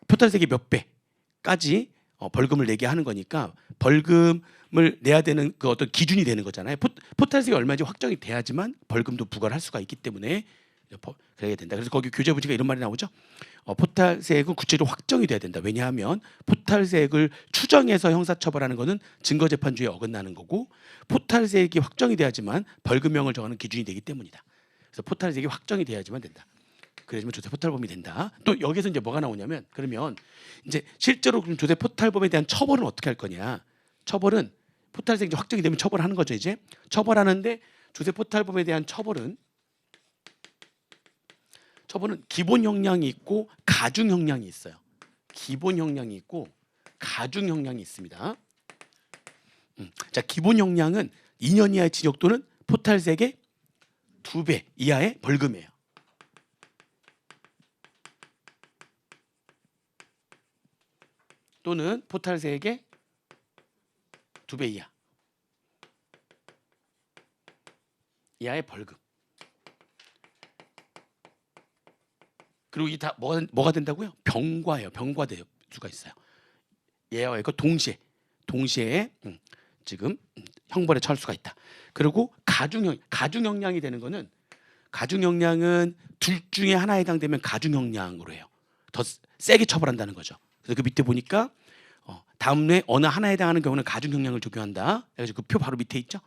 포탈세액이 몇 배까지 벌금을 내게 하는 거니까 벌금을 내야 되는 그 어떤 기준이 되는 거잖아요. 포탈세액이 얼마인지 확정이 돼야지만 벌금도 부과를 할 수가 있기 때문에 그래야 된다. 그래서 거기 교재부지가 이런 말이 나오죠. 포탈세액은 구체적으로 확정이 돼야 된다. 왜냐하면 포탈세액을 추정해서 형사처벌하는 것은 증거재판주의에 어긋나는 거고 포탈세액이 확정이 돼야지만 벌금형을 정하는 기준이 되기 때문이다. 그래서 포탈세액이 확정이 돼야지만 된다. 그래야지만 조세 포탈범이 된다. 또 여기서 이제 뭐가 나오냐면 그러면 이제 실제로 그럼 조세 포탈범에 대한 처벌은 어떻게 할 거냐? 처벌은 포탈세액이 확정이 되면 처벌하는 거죠. 이제 처벌하는데 조세 포탈범에 대한 처벌은 기본 형량이 있고 가중 형량이 있어요. 기본 형량이 있고 가중 형량이 있습니다. 자, 기본 형량은 2년 이하의 징역 또는 포탈세액의 2배 이하의 벌금이에요. 또는 포탈세액의 2배 이하의 벌금. 그리고 이 다 뭐가 된다고요? 병과예요. 병과될 수가 있어요. 얘와 이거 동시에 지금 형벌에 처할 수가 있다. 그리고 가중형량이 되는 거는 가중형량은 둘 중에 하나에 해당되면 가중형량으로 해요. 더 세게 처벌한다는 거죠. 그래서 그 밑에 보니까 다음에 어느 하나에 해당하는 경우는 가중형량을 적용한다. 그래서 그 표 바로 밑에 있죠.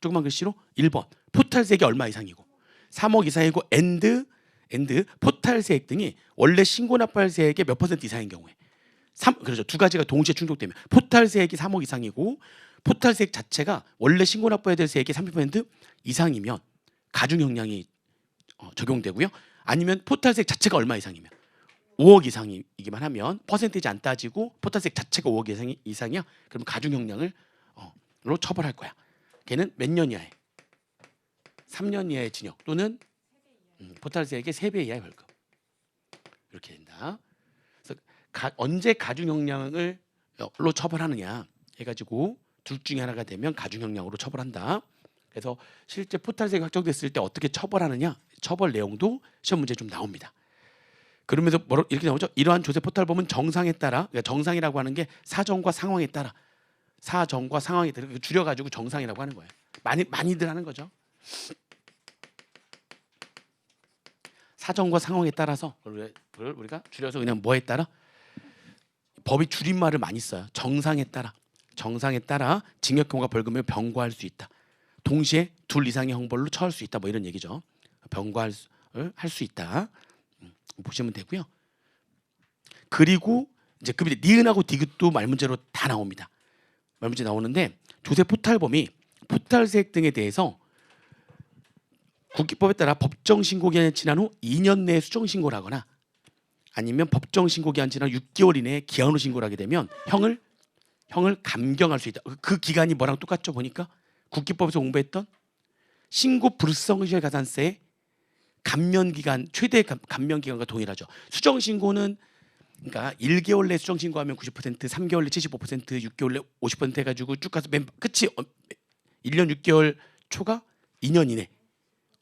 조그만 글씨로 1번 포탈세액이 얼마 이상이고 3억 이상이고 엔드 포탈세액 등이 원래 신고납부세액의 몇 % 이상인 경우에 그렇죠. 두 가지가 동시에 충족되면 포탈세액이 3억 이상이고 포탈세액 자체가 원래 신고납부해야 될 세액의 30% 이상이면 가중형량이 적용되고요. 아니면 포탈세액 자체가 얼마 이상이면 5억 이상이기만 하면 퍼센테이지 안 따지고 포탈세액 자체가 5억 이상이야. 그럼 가중형량을 로 처벌할 거야. 걔는 몇 년 이하에 3년 이하의 징역 또는 포탈세액의 3배 이하의 벌금. 이렇게 된다. 그래서 언제 가중형량으로 처벌하느냐 해가지고 둘 중에 하나가 되면 가중형량으로 처벌한다. 그래서 실제 포탈세액이 확정됐을 때 어떻게 처벌하느냐 처벌 내용도 시험 문제에 좀 나옵니다. 그러면서 이렇게 나오죠. 이러한 조세 포탈범은 정상에 따라, 그러니까 정상이라고 하는 게 사정과 상황에 따라 줄여가지고 정상이라고 하는 거예요. 많이들 하는 거죠. 사정과 상황에 따라서 우리가 줄여서 그냥 뭐에 따라 법이 줄임말을 많이 써요. 정상에 따라 징역형과 벌금을 병과할 수 있다. 동시에 둘 이상의 형벌로 처할 수 있다. 뭐 이런 얘기죠. 병과할 수 있다. 보시면 되고요. 그리고 이제 그 밑에 니은하고 디귿도 말문제로 다 나옵니다. 말문제 나오는데 조세 포탈범이 포탈세액 등에 대해서 국기법에 따라 법정 신고 기한이 지난 후 2년 내에 수정 신고를 하거나 아니면 법정 신고 기한 지난 6개월 이내에 기한 후 신고를 하게 되면 형을 감경할 수 있다. 그 기간이 뭐랑 똑같죠? 보니까 국기법에서 공부했던 신고 불성실 가산세의 감면 기간 최대 감면 기간과 동일하죠. 수정 신고는 그러니까 1개월 내 수정 신고하면 90%, 3개월 내 75%, 6개월 내 50% 해가지고 쭉 가서 맨 끝이 1년 6개월 초가 2년 이내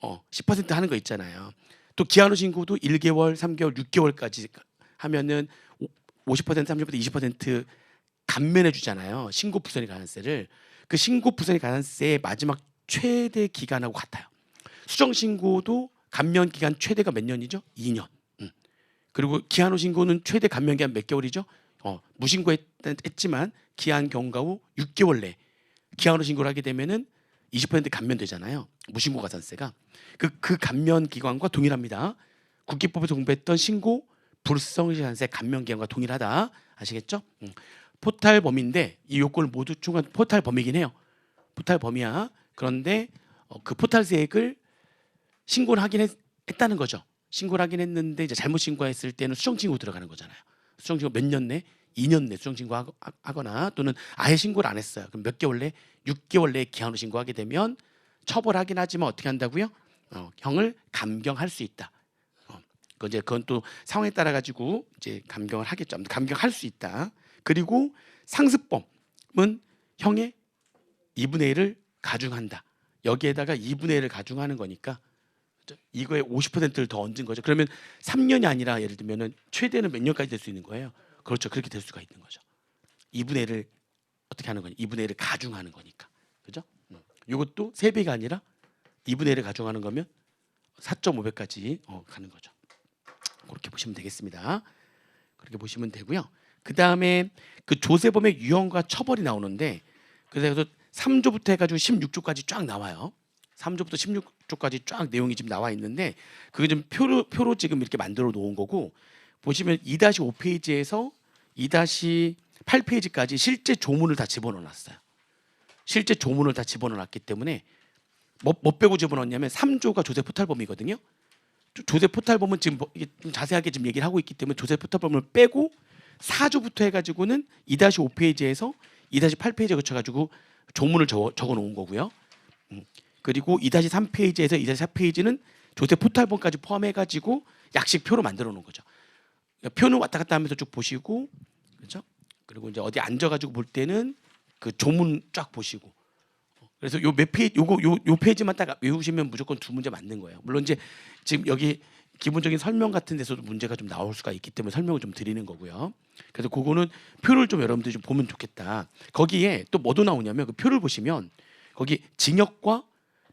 10% 하는 거 있잖아요. 또 기한 후 신고도 1개월, 3개월, 6개월까지 하면은 50%, 30%, 20% 감면해 주잖아요. 신고 부선이 가산세를. 그 신고 부선이 가산세의 마지막 최대 기간하고 같아요. 수정 신고도 감면 기간 최대가 몇 년이죠? 2년. 그리고 기한 후 신고는 최대 감면 기간 몇 개월이죠? 무신고했지만 기한 경과 후 6개월 내 기한 후 신고를 하게 되면은 20% 감면되잖아요. 무신고 가산세가 그 감면 기간과 동일합니다. 국기법에서 공부했던 신고 불성실 가산세 감면 기간과 동일하다. 아시겠죠? 포탈범인데 이 요건을 모두 충분한 포탈범이긴 해요. 포탈범이야. 그런데 그 포탈세액을 신고를 하긴 했다는 거죠. 신고를 하긴 했는데 이제 잘못 신고했을 때는 수정신고 들어가는 거잖아요. 수정신고 몇 년 내? 2년 내 수정신고 하거나 또는 아예 신고를 안 했어요. 그럼 몇 개월 내? 6개월 내에 기한 후 신고하게 되면 처벌하긴 하지만 어떻게 한다고요? 형을 감경할 수 있다. 그건 또 상황에 따라 가지고 이제 감경을 하겠죠. 감경할 수 있다. 그리고 상습범은 형의 2분의 1을 가중한다. 여기에다가 2분의 1을 가중하는 거니까 이거에 50%를 더 얹은 거죠. 그러면 3년이 아니라 예를 들면은 최대는 몇 년까지 될 수 있는 거예요. 그렇죠. 그렇게 될 수가 있는 거죠. 2분의 1을 어떻게 하는 거냐? 2분의 1을 가중하는 거니까. 그죠? 이것도 3배가 아니라 2분의 1을 가중하는 거면 4.5배까지 가는 거죠. 그렇게 보시면 되겠습니다. 그렇게 보시면 되고요. 그다음에 그 조세범의 유형과 처벌이 나오는데 그래서 3조부터 해가지고 16조까지 쫙 나와요. 3조부터 16조까지 쫙 내용이 지금 나와 있는데 그게 좀 표로 지금 이렇게 만들어 놓은 거고 보시면 2-5페이지에서 2-8페이지까지 실제 조문을 다 집어넣어 놨어요. 실제 조문을 다 집어넣어 놨기 때문에 뭐 빼고 집어넣었냐면 3조가 조세 포탈범이거든요. 조세 포탈범은 지금 이게 좀 자세하게 지금 얘기를 하고 있기 때문에 조세 포탈범을 빼고 4조부터 해가지고는 2-5페이지에서 2-8페이지에 거쳐가지고 조문을 적어 놓은 거고요. 그리고 2-3페이지에서 2-4페이지는 조세 포탈본까지 포함해가지고 약식표로 만들어 놓은 거죠. 그러니까 표는 왔다 갔다 하면서 쭉 보시고, 그렇죠? 그리고 이제 어디 앉아가지고 볼 때는 그 조문 쫙 보시고. 그래서 요 몇 페이지, 요 페이지만 딱 외우시면 무조건 두 문제 맞는 거예요. 물론 이제 지금 여기 기본적인 설명 같은 데서도 문제가 좀 나올 수가 있기 때문에 설명을 좀 드리는 거고요. 그래서 그거는 표를 좀 여러분들이 좀 보면 좋겠다. 거기에 또 뭐도 나오냐면 그 표를 보시면 거기 징역과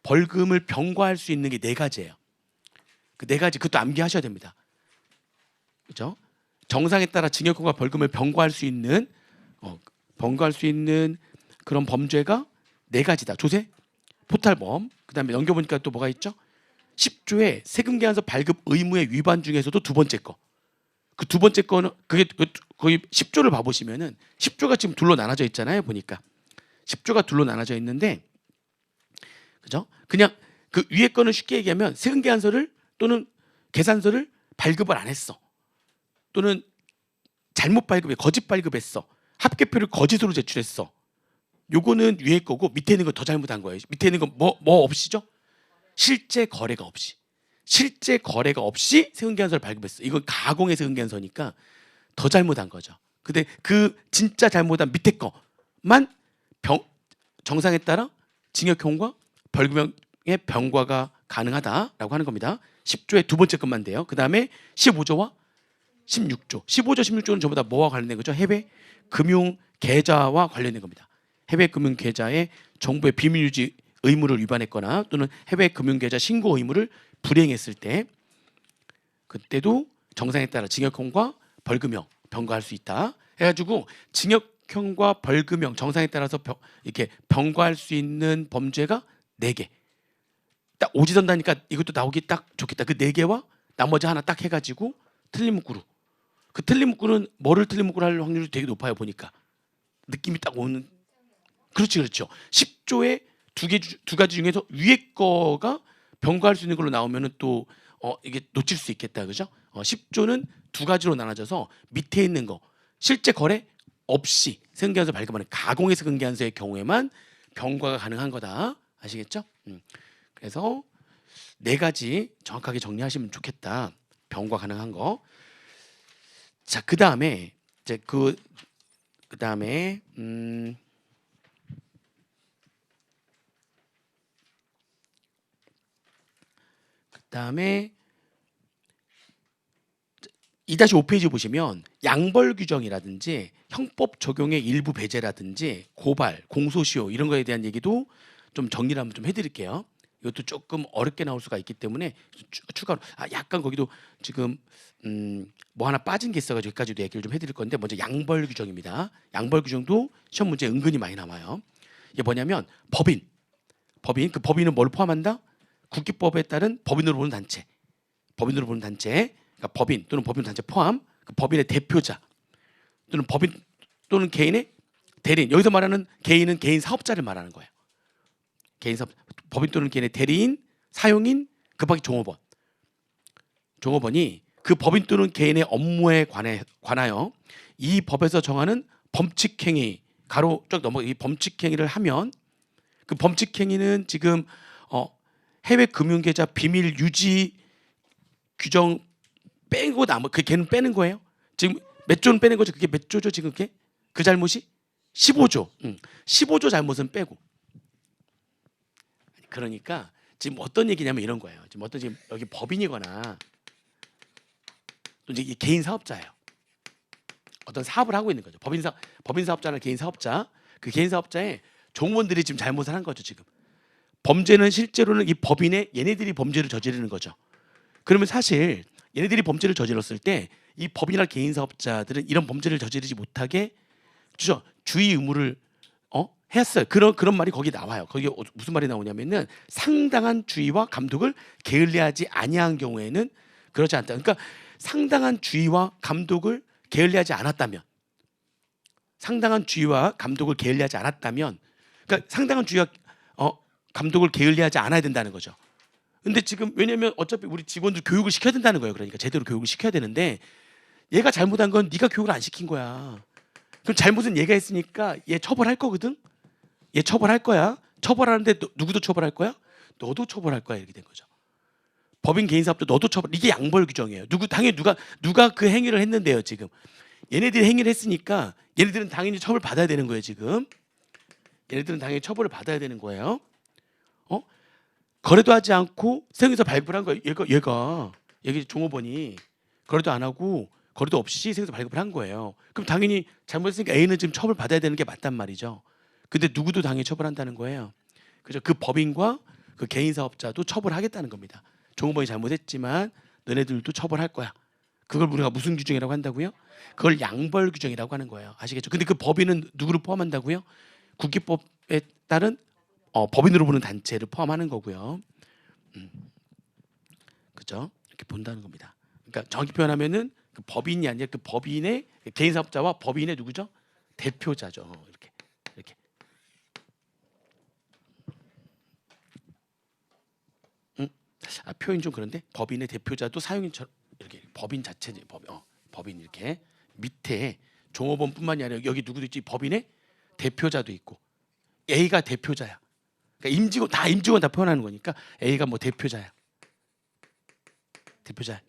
벌금을 병과할 수 있는 게 4가지예요. 그 4가지 그것도 암기하셔야 됩니다. 그렇죠? 정상에 따라 징역과 벌금을 병과할 수 있는 그런 범죄가 4가지다. 조세, 포탈범. 그다음에 넘겨보니까 또 뭐가 있죠? 10조에 세금계산서 발급 의무의 위반 중에서도 두 번째 거. 그 두 번째 거는 그게 거의 10조를 봐보시면은 10조가 지금 둘로 나눠져 있잖아요. 보니까 10조가 둘로 나눠져 있는데, 그죠? 그냥 그 위에 거는 쉽게 얘기하면 세금계산서를 또는 계산서를 발급을 안 했어. 또는 잘못 발급해, 거짓 발급했어. 합계표를 거짓으로 제출했어. 요거는 위에 거고 밑에 있는 거 더 잘못한 거예요. 밑에 있는 거 뭐 없이죠? 실제 거래가 없이. 실제 거래가 없이 세금계산서를 발급했어. 이건 가공의 세금계산서니까 더 잘못한 거죠. 근데 그 진짜 잘못한 밑에 거만 정상에 따라 징역형과 벌금형의 병과가 가능하다라고 하는 겁니다. 10조의 두 번째 것만 돼요. 그 다음에 15조와 16조. 15조, 16조는 전부 다 뭐와 관련된 거죠? 해외 금융 계좌와 관련된 겁니다. 해외 금융 계좌의 정부의 비밀 유지 의무를 위반했거나 또는 해외 금융 계좌 신고 의무를 불이행했을 때 그때도 정상에 따라 징역형과 벌금형 병과할 수 있다. 해가지고 징역형과 벌금형 정상에 따라서 이렇게 병과할 수 있는 범죄가 4개. 딱 오지선다니까 이것도 나오기 딱 좋겠다. 그 4개와 나머지 하나 딱 해가지고 틀린 문구로. 그 틀린 문구는 뭐를 틀린 문구로 할 확률이 되게 높아요. 보니까 느낌이 딱 오는. 그렇지, 그렇죠. 10조에 두 가지 중에서 위에 거가 병과할 수 있는 걸로 나오면은 또 이게 놓칠 수 있겠다, 그죠? 10조는 두 가지로 나눠져서 밑에 있는 거 실제 거래 없이 세금계산서 발급하는 가공의 세금계산서의 경우에만 병과가 가능한 거다. 아시겠죠? 그래서 4가지 정확하게 정리하시면 좋겠다. 병과 가능한 거. 자, 그 다음에 이제 그 다음에 그다음에 2-5페이지 보시면 양벌 규정이라든지 형법 적용의 일부 배제라든지 고발, 공소시효 이런 거에 대한 얘기도 좀 정리를 한번 좀 해드릴게요. 이것도 조금 어렵게 나올 수가 있기 때문에 추가로 약간 거기도 지금 뭐 하나 빠진 게 있어가지고 여기까지도 얘기를 좀 해드릴 건데 먼저 양벌 규정입니다. 양벌 규정도 시험 문제 은근히 많이 나와요. 이게 뭐냐면 법인 그 법인은 뭘 포함한다? 국기법에 따른 법인으로 보는 단체, 그러니까 법인 또는 법인 단체 포함 그 법인의 대표자 또는 법인 또는 개인의 대리인. 여기서 말하는 개인은 개인 사업자를 말하는 거예요. 개인 사업, 법인 또는 개인의 대리인, 사용인, 급하게 종업원이 그 법인 또는 개인의 업무에 관하여 이 법에서 정하는 범칙행위 가로 쭉 넘어 이 범칙행위를 하면 그 범칙행위는 지금 해외 금융계좌 비밀 유지 규정 빼고 그 걔는 빼는 거예요. 지금 몇 조는 빼는 거죠. 그게 몇 조죠? 지금 그게 그 잘못이 15조. 15조 잘못은 빼고. 그러니까 지금 어떤 얘기냐면 이런 거예요. 지금 여기 법인이거나 또 이제 개인 사업자예요. 어떤 사업을 하고 있는 거죠. 법인 사업자나 개인 사업자. 그 개인 사업자의 종업원들이 지금 잘못을 한 거죠. 지금 범죄는 실제로는 이 법인의 얘네들이 범죄를 저지르는 거죠. 그러면 사실 얘네들이 범죄를 저질렀을 때 이 법인이나 개인 사업자들은 이런 범죄를 저지르지 못하게 주의 의무를 했어요. 그런 말이 거기 나와요. 거기 무슨 말이 나오냐면은 상당한 주의와 감독을 게을리하지 아니한 경우에는 그렇지 않다. 그러니까 상당한 주의와 감독을 게을리하지 않았다면, 상당한 주의와 감독을 게을리하지 않았다면, 그러니까 상당한 주의와 감독을 게을리하지 않아야 된다는 거죠. 근데 지금 왜냐면 어차피 우리 직원들 교육을 시켜야 된다는 거예요. 그러니까 제대로 교육을 시켜야 되는데 얘가 잘못한 건 네가 교육을 안 시킨 거야. 그럼 잘못은 얘가 했으니까 얘 처벌할 거거든. 얘 처벌할 거야. 처벌하는데 누구도 처벌할 거야? 너도 처벌할 거야. 이렇게 된 거죠. 법인 개인사업도 너도 처벌. 이게 양벌 규정이에요. 당연히 누가 그 행위를 했는데요. 지금 얘네들이 행위를 했으니까 얘네들은 당연히 처벌 받아야 되는 거예요. 지금 얘네들은 당연히 처벌을 받아야 되는 거예요. 거래도 하지 않고 세무서 발급을 한 거예요. 얘가 종업원이 거래도 안 하고 거래도 없이 세무서 발급을 한 거예요. 그럼 당연히 잘못했으니까 A는 지금 처벌 받아야 되는 게 맞단 말이죠. 근데 누구도 당연히 처벌한다는 거예요. 그죠? 그 법인과 그 개인 사업자도 처벌하겠다는 겁니다. 종업원이 잘못했지만 너네들도 처벌할 거야. 그걸 우리가 무슨 규정이라고 한다고요? 그걸 양벌 규정이라고 하는 거예요. 아시겠죠? 근데 그 법인은 누구를 포함한다고요? 국기법에 따른 법인으로 보는 단체를 포함하는 거고요. 그죠? 이렇게 본다는 겁니다. 그러니까 정확히 표현하면은 그 법인이 아니라 그 법인의 개인 사업자와 법인의 누구죠? 대표자죠. 이렇게. 표현 좀 그런데 법인의 대표자도 사용인처럼 이렇게 법인 자체지 법인 이렇게 밑에 종업원뿐만이 아니라 여기 누구도 있지 법인의 대표자도 있고 A가 대표자야. 그러니까 임직원 다 표현하는 거니까 A가 뭐 대표자야.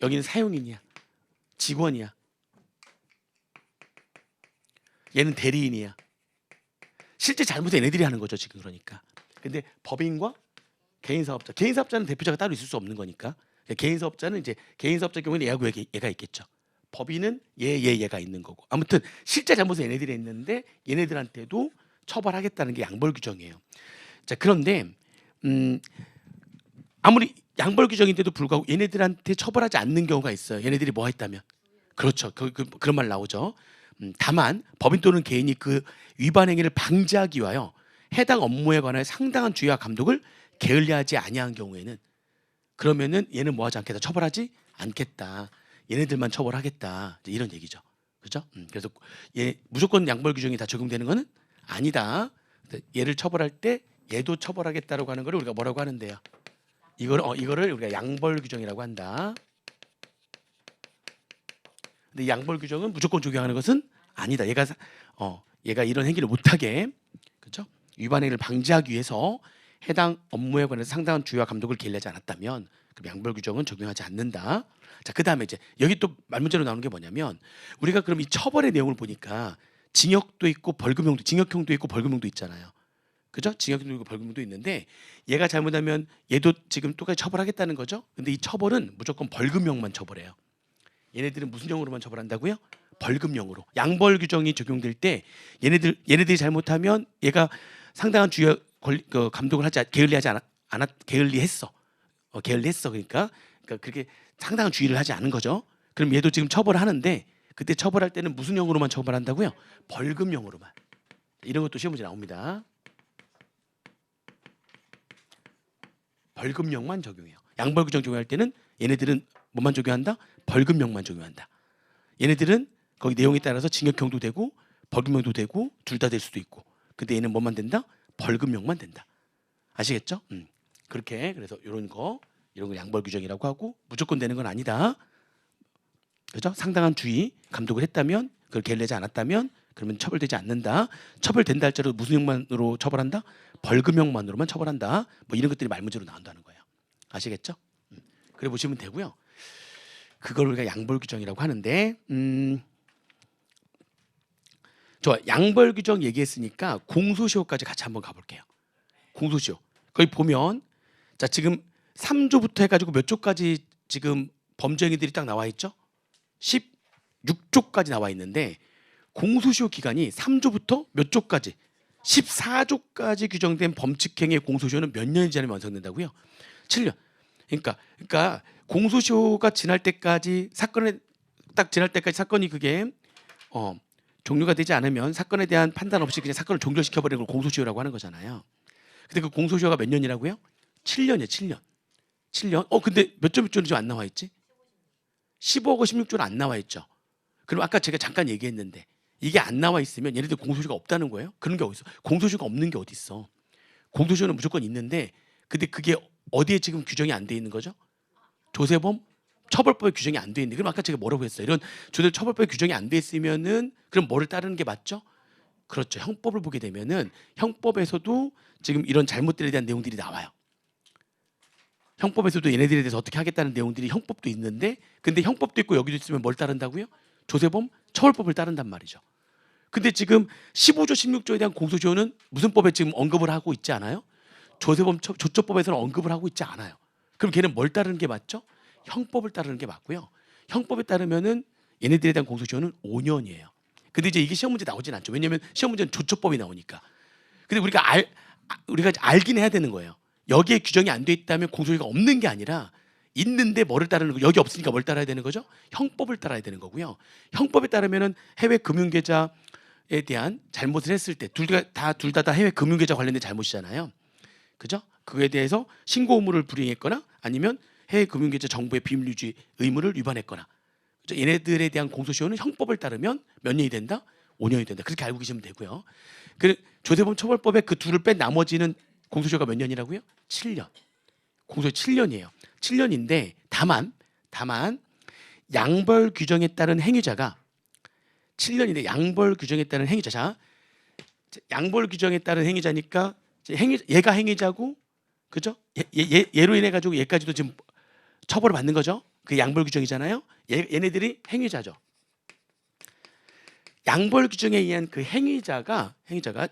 여기는 사용인이야. 직원이야. 얘는 대리인이야. 실제 잘못은 얘네들이 하는 거죠 지금. 그러니까 근데 법인과 개인 사업자는 대표자가 따로 있을 수 없는 거니까 개인 사업자는 이제 개인 사업자 경우에는 얘하고 얘가 있겠죠. 법인은 얘가 있는 거고. 아무튼 실제 잘못은 얘네들이 했는데 얘네들한테도 처벌하겠다는 게 양벌 규정이에요. 자, 그런데 아무리 양벌 규정인데도 불구하고 얘네들한테 처벌하지 않는 경우가 있어요. 얘네들이 뭐 했다면. 그렇죠. 그런 말 나오죠. 다만 법인 또는 개인이 그 위반 행위를 방지하기 위하여 해당 업무에 관하여 상당한 주의와 감독을 게을리하지 아니한 경우에는 그러면은 얘는 뭐하지 않겠다. 처벌하지 않겠다. 얘네들만 처벌하겠다. 이런 얘기죠. 그렇죠? 그래서 얘 무조건 양벌 규정이 다 적용되는 거는 아니다. 얘를 처벌할 때 얘도 처벌하겠다라고 하는 걸 우리가 뭐라고 하는데요? 이거를 우리가 양벌 규정이라고 한다. 근데 양벌 규정은 무조건 적용하는 것은 아니다. 얘가 이런 행위를 못하게, 그렇죠? 위반 행위를 방지하기 위해서 해당 업무에 관해서 상당한 주의와 감독을 게을리하지 않았다면 그럼 양벌 규정은 적용하지 않는다. 자, 그다음에 이제 여기 또 말문제로 나오는 게 뭐냐면 우리가 그럼 이 처벌의 내용을 보니까 징역도 있고 징역형도 있고 벌금형도 있잖아요. 그죠? 징역형도 있고 벌금형도 있는데 얘가 잘못하면 얘도 지금 똑같이 처벌하겠다는 거죠. 근데 이 처벌은 무조건 벌금형만 처벌해요. 얘네들은 무슨 형으로만 처벌한다고요? 벌금형으로. 양벌 규정이 적용될 때 얘네들이 잘못하면 얘가 상당한 주의 감독을 게을리하지 않았 게을리했어. 그러니까 그렇게 상당한 주의를 하지 않은 거죠. 그럼 얘도 지금 처벌을 하는데 그때 처벌할 때는 무슨 형으로만 처벌한다고요? 벌금형으로만. 이런 것도 시험 문제 나옵니다. 벌금형만 적용해요. 양벌 규정 적용할 때는 얘네들은 뭐만 적용한다? 벌금형만 적용한다. 얘네들은 거기 내용에 따라서 징역형도 되고 벌금형도 되고 둘 다 될 수도 있고. 근데 얘는 뭐만 된다? 벌금형만 된다. 아시겠죠? 그렇게 그래서 이런 거 양벌 규정이라고 하고 무조건 되는 건 아니다. 그죠? 상당한 주의, 감독을 했다면 그걸 게을리하지 않았다면 그러면 처벌되지 않는다. 처벌된다 할지라도 무슨 형만으로 처벌한다? 벌금형만으로만 처벌한다. 뭐 이런 것들이 말문제로 나온다는 거예요. 아시겠죠? 그래 보시면 되고요. 그걸 우리가 양벌 규정이라고 하는데 저 양벌 규정 얘기했으니까 공소시효까지 같이 한번 가볼게요. 공소시효. 거기 보면 자 지금 3조부터 해가지고 몇 조까지 지금 범죄 행위들이 딱 나와 있죠? 16조까지 나와 있는데 공소시효 기간이 3조부터 몇 조까지 14조까지 규정된 범칙행위의 공소시효는 몇 년이 지나면 완성된다고요? 7년. 그러니까 공소시효가 지날 때까지 사건이 그게 종료가 되지 않으면 사건에 대한 판단 없이 그냥 사건을 종결시켜버리는 걸 공소시효라고 하는 거잖아요. 근데 그 공소시효가 몇 년이라고요? 7년이에요. 7년. 7년. 근데 몇 조 몇 조는 지금 안 나와 있지? 15억 16조는 안 나와 있죠. 그럼 아까 제가 잠깐 얘기했는데 이게 안 나와 있으면 얘네들 공소시효가 없다는 거예요? 그런 게 어디 있어? 공소시효가 없는 게 어디 있어? 공소시효는 무조건 있는데 근데 그게 어디에 지금 규정이 안 돼 있는 거죠? 조세범 처벌법에 규정이 안 돼 있는데 그럼 아까 제가 뭐라고 했어요? 이런 조세 처벌법에 규정이 안 돼 있으면은 그럼 뭐를 따르는 게 맞죠? 그렇죠. 형법을 보게 되면은 형법에서도 지금 이런 잘못들에 대한 내용들이 나와요. 형법에서도 얘네들에 대해서 어떻게 하겠다는 내용들이 형법도 있는데 근데 형법도 있고 여기도 있으면 뭘 따른다고요? 조세범 처벌법을 따른단 말이죠. 근데 지금 15조 16조에 대한 공소시효는 무슨 법에 지금 언급을 하고 있지 않아요? 조세범 조처법에서는 언급을 하고 있지 않아요. 그럼 걔는 뭘 따르는 게 맞죠? 형법을 따르는 게 맞고요. 형법에 따르면은 얘네들에 대한 공소시효는 5년이에요. 근데 이제 이게 시험 문제 나오진 않죠. 왜냐하면 시험 문제는 조처법이 나오니까. 근데 우리가 알긴 해야 되는 거예요. 여기에 규정이 안 돼 있다면 공소시효가 없는 게 아니라 있는데 뭐를 따르는 거 여기 없으니까 뭘 따라야 되는 거죠? 형법을 따라야 되는 거고요. 형법에 따르면은 해외 금융계좌에 대한 잘못을 했을 때 둘 다 해외 금융계좌 관련된 잘못이잖아요. 그죠? 그에 대해서 신고 의무를 불이행했거나 아니면 해외 금융계좌 정보의 비밀 유지 의무를 위반했거나 그죠? 얘네들에 대한 공소시효는 형법을 따르면 몇 년이 된다? 5년이 된다. 그렇게 알고 계시면 되고요. 그 조세범 처벌법에 그 둘을 뺀 나머지는 공소시효가 몇 년이라고요? 7년. 공소시효 7년이에요. 7년인데 다만 양벌 규정에 따른 행위자가 7년인데 양벌 규정에 따른 행위자. 자, 양벌 규정에 따른 행위자니까 얘가 행위자고 그죠? 얘로 인해 가지고 얘까지도 지금 처벌을 받는 거죠. 그 양벌 규정이잖아요. 얘네들이 행위자죠. 양벌 규정에 의한 그 행위자가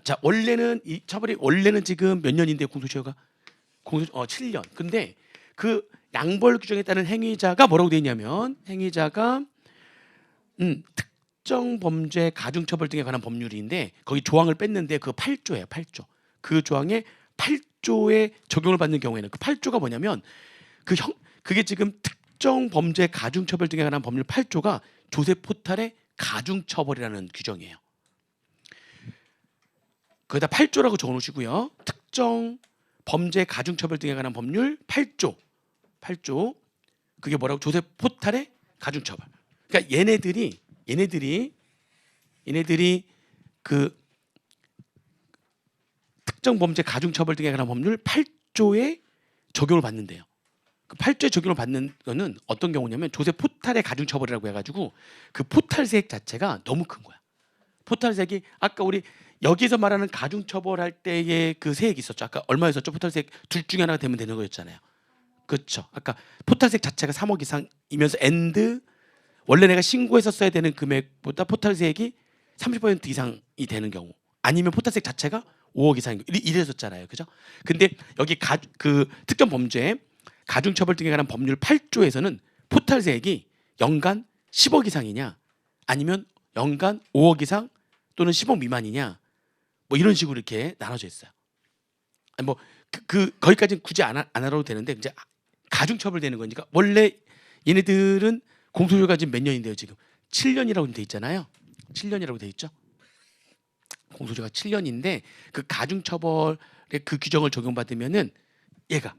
자 원래는 이 처벌이 원래는 지금 몇 년인데 공소시효가 7년. 근데 그 양벌 규정에 따른 행위자가 뭐라고 돼 있냐면 행위자가 특정 범죄 가중처벌 등에 관한 법률인데 거기 조항을 뺐는데 그 8조예요. 8조. 그 조항에 8조에 적용을 받는 경우에는 그 8조가 뭐냐면 그게 지금 특정 범죄 가중처벌 등에 관한 법률 8조가 조세 포탈의 가중처벌이라는 규정이에요. 거기다 8조라고 적어놓으시고요. 특정 범죄 가중처벌 등에 관한 법률 8조 그게 뭐라고? 조세 포탈의 가중처벌. 그러니까 얘네들이 그 특정 범죄 가중처벌 등에 관한 법률 8조에 적용을 받는데요. 그 8조에 적용을 받는 거는 어떤 경우냐면 조세 포탈의 가중처벌이라고 해가지고 그 포탈세액 자체가 너무 큰 거야. 포탈세액이 아까 우리 여기서 말하는 가중처벌할 때의 그 세액이 있었죠. 아까 얼마였었죠? 포탈세액 둘 중에 하나가 되면 되는 거였잖아요. 그렇죠. 아까 포탈세액 자체가 3억 이상이면서 원래 내가 신고했었어야 되는 금액보다 포탈세액이 30% 이상이 되는 경우 아니면 포탈세액 자체가 5억 이상인 거 이랬었잖아요. 그죠? 근데 여기 그 특정 범죄 가중처벌 등에 관한 법률 8조에서는 포탈세액이 연간 10억 이상이냐 아니면 연간 5억 이상 또는 10억 미만이냐 뭐 이런 식으로 이렇게 나눠져 있어요. 아니 뭐 거기까지는 굳이 안 알아도 되는데 이제 가중처벌 되는 거니까 원래 얘네들은 공소시효가 지금 몇 년인데요? 지금 7년이라고 돼 있잖아요. 7년이라고 돼 있죠. 공소시효가 7년인데 그 가중처벌의 그 규정을 적용받으면은 얘가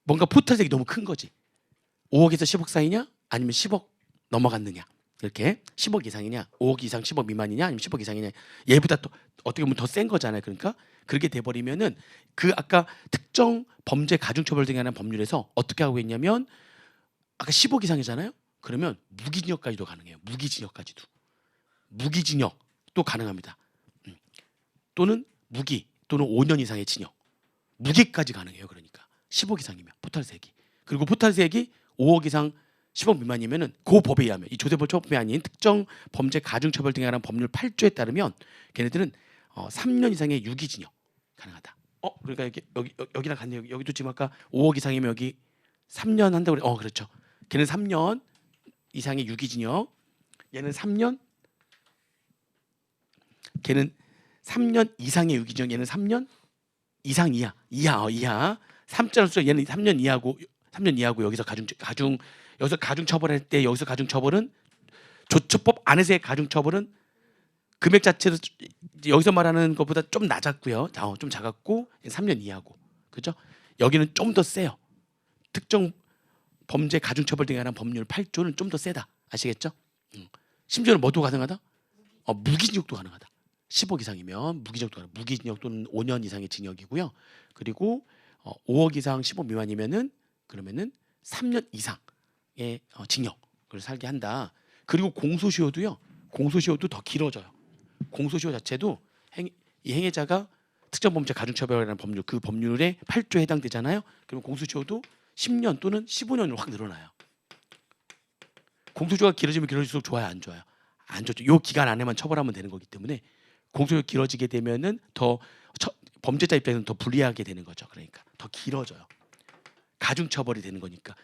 뭔가 포탈세액이 너무 큰 거지. 5억에서 10억 사이냐? 아니면 10억 넘어갔느냐? 이렇게 10억 이상이냐? 5억 이상 10억 미만이냐? 아니면 10억 이상이냐? 얘보다 또 어떻게 보면 더 센 거잖아요. 그러니까 그렇게 돼버리면은 그 아까 특정 범죄 가중처벌 등에 관한 법률에서 어떻게 하고 있냐면 아까 10억 이상이잖아요. 그러면 무기징역까지도 가능해요. 무기징역도 가능합니다. 또는 무기 또는 5년 이상의 징역. 무기까지 가능해요. 그러니까 10억 이상이면 포탈세액이. 그리고 포탈세액이 5억 이상 10억 미만이면은 그 법에 의하면 이 조세법 처벌법이 아닌 특정 범죄 가중처벌 등에 관한 법률 8조에 따르면 걔네들은 3년 이상의 유기징역 가능하다. 그러니까 여기랑 같네요. 여기도 지금 아까 5억 이상이면 여기 3년 한다고 그래. 그렇죠. 걔는 3년 이상의 유기징역. 얘는 3년 이상의 유기징역. 얘는 3년 이상 이하. 3자를 써. 얘는 3년 이하고 여기서 여기서 가중처벌할 때 여기서 가중처벌은 조처법 안에서의 가중처벌은 금액 자체도 여기서 말하는 것보다 좀 낮았고요. 좀 작았고 3년 이하고. 그죠? 여기는 좀 더 세요. 특정 범죄 가중처벌 등에 관한 법률 8조는 좀 더 세다. 아시겠죠? 심지어는 뭐도 가능하다? 무기징역도 가능하다. 10억 이상이면 무기징역도 가능. 무기징역 또는 5년 이상의 징역이고요. 그리고 5억 이상 10억 미만이면은 그러면은 3년 이상의 징역을 살게 한다. 그리고 공소시효도요. 공소시효도 더 길어져요. 공소시효 자체도 이 행위자가 특정 범죄 가중처벌이라는 법률 그 법률의 8조에 해당되잖아요. 그러면 공소시효도 10년 또는 15년으로 확 늘어나요. 공소시효가 길어지면 길어질수록 좋아요, 안 좋아요? 안 좋죠. 요 기간 안에만 처벌하면 되는 거기 때문에 공소시효가 길어지게 되면은 더 범죄자 입장에서는 더 불리하게 되는 거죠. 그러니까 더 길어져요. 가중처벌이 되는 거니까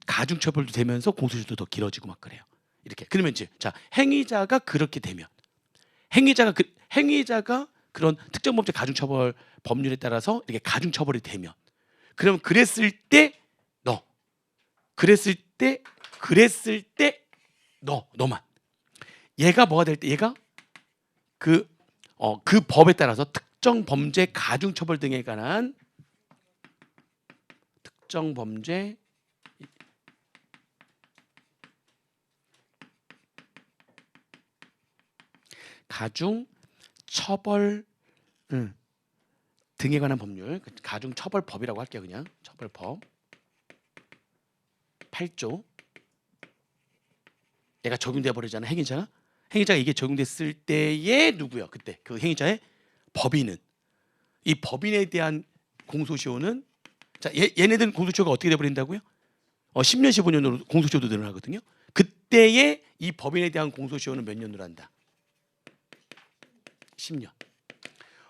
가중처벌도 되면서 공소시효도 더 길어지고 막 그래요. 이렇게 그러면 이제 자 행위자가 그렇게 되면 행위자가 그런 특정 범죄 가중처벌 법률에 따라서 이렇게 가중처벌이 되면 그럼 그랬을 때 너만 얘가 뭐가 될 때 얘가 그 법에 따라서 특정 범죄 가중처벌 등에 관한 특정 범죄 가중처벌 등에 관한 법률 가중처벌법이라고 할게요. 그냥 처벌법 8조 얘가 적용돼 버리잖아. 행위자가 이게 적용됐을 때에 누구요? 그때 그 행위자의 법인은 이 법인에 대한 공소시효는 자 얘네들은 공소시효가 어떻게 돼 버린다고요? 10년 15년으로 공소시효도 늘어나거든요. 그때에 이 법인에 대한 공소시효는 몇 년으로 한다? 10년.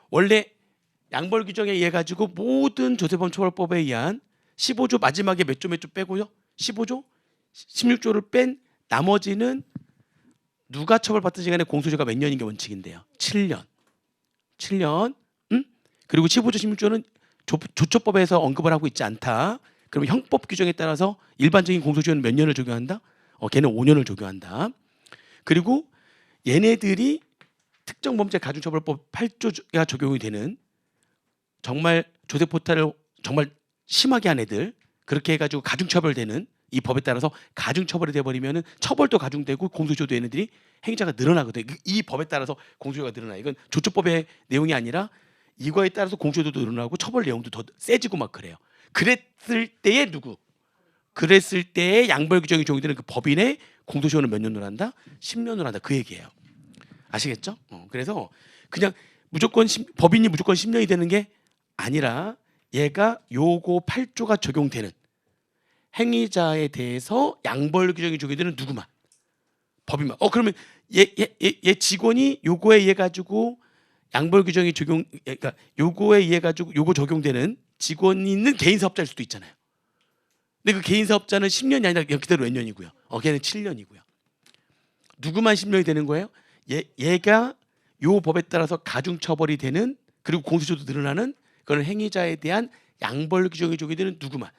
원래 양벌 규정에 의해 가지고 모든 조세범 처벌법에 의한 15조 마지막에 몇 조 빼고요. 15조, 16조를 뺀 나머지는 누가 처벌받든지 간에 공소시효가 몇 년인 게 원칙인데요. 7년. 그리고 15조, 16조는 조처법에서 언급을 하고 있지 않다. 그럼 형법 규정에 따라서 일반적인 공소시효는 몇 년을 적용한다? 걔는 5년을 적용한다. 그리고 얘네들이 특정 범죄 가중처벌법 8조가 적용이 되는 정말 조세 포탈을 정말 심하게 한 애들 그렇게 해가지고 가중처벌되는 이 법에 따라서 가중처벌이 돼버리면은 처벌도 가중되고 공소시효도 얘네들이 행위자가 늘어나거든요. 이 법에 따라서 공소시효가 늘어나. 이건 조처법의 내용이 아니라 이거에 따라서 공소시효도 늘어나고 처벌 내용도 더 세지고 막 그래요. 그랬을 때에 그랬을 때에 양벌 규정이 적용되는 그 법인의 공소시효는 몇 년으로 한다? 10년으로 한다. 그 얘기예요. 아시겠죠? 그래서 그냥 무조건 법인이 무조건 10년이 되는 게 아니라 얘가 요거 8조가 적용되는 행위자에 대해서 양벌 규정이 적용되는 누구만 법인만. 그러면 얘 직원이 요거에 의해 가지고 양벌 규정이 그러니까 요거에 의해 가지고 요거 적용되는 직원이 있는 개인 사업자일 수도 있잖아요. 근데 그 개인 사업자는 10년이 아니라 그대로 몇 년이고요. 걔는 7년이고요. 누구만 10년이 되는 거예요? 얘가 요 법에 따라서 가중처벌이 되는 그리고 공소시효도 늘어나는 그런 행위자에 대한 양벌 규정이 적용되는 누구만.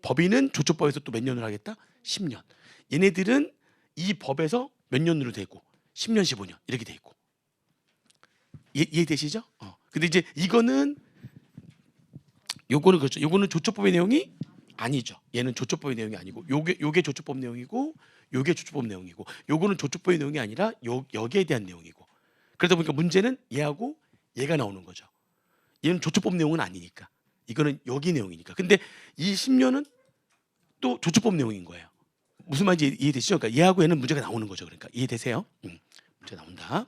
법인은 조처법에서 또 몇 년을 하겠다? 10년. 얘네들은 이 법에서 몇 년으로 되고 10년, 15년 이렇게 돼 있고. 이해되시죠? 근데 이제 요거는 그렇죠. 요거는 조처법의 내용이 아니죠. 얘는 조처법의 내용이 아니고 요게 조처법 내용이고 요게 조처법 내용이고 요거는 조처법의 내용이 아니라 여기에 대한 내용이고. 그러다 보니까 문제는 얘하고 얘가 나오는 거죠. 얘는 조처법 내용은 아니니까. 이거는 여기 내용이니까. 근데 이 10년은 또 조처법 내용인 거예요. 무슨 말인지 이해되시죠? 그러니까 얘하고 얘는 문제가 나오는 거죠. 그러니까 이해되세요? 문제가 나온다.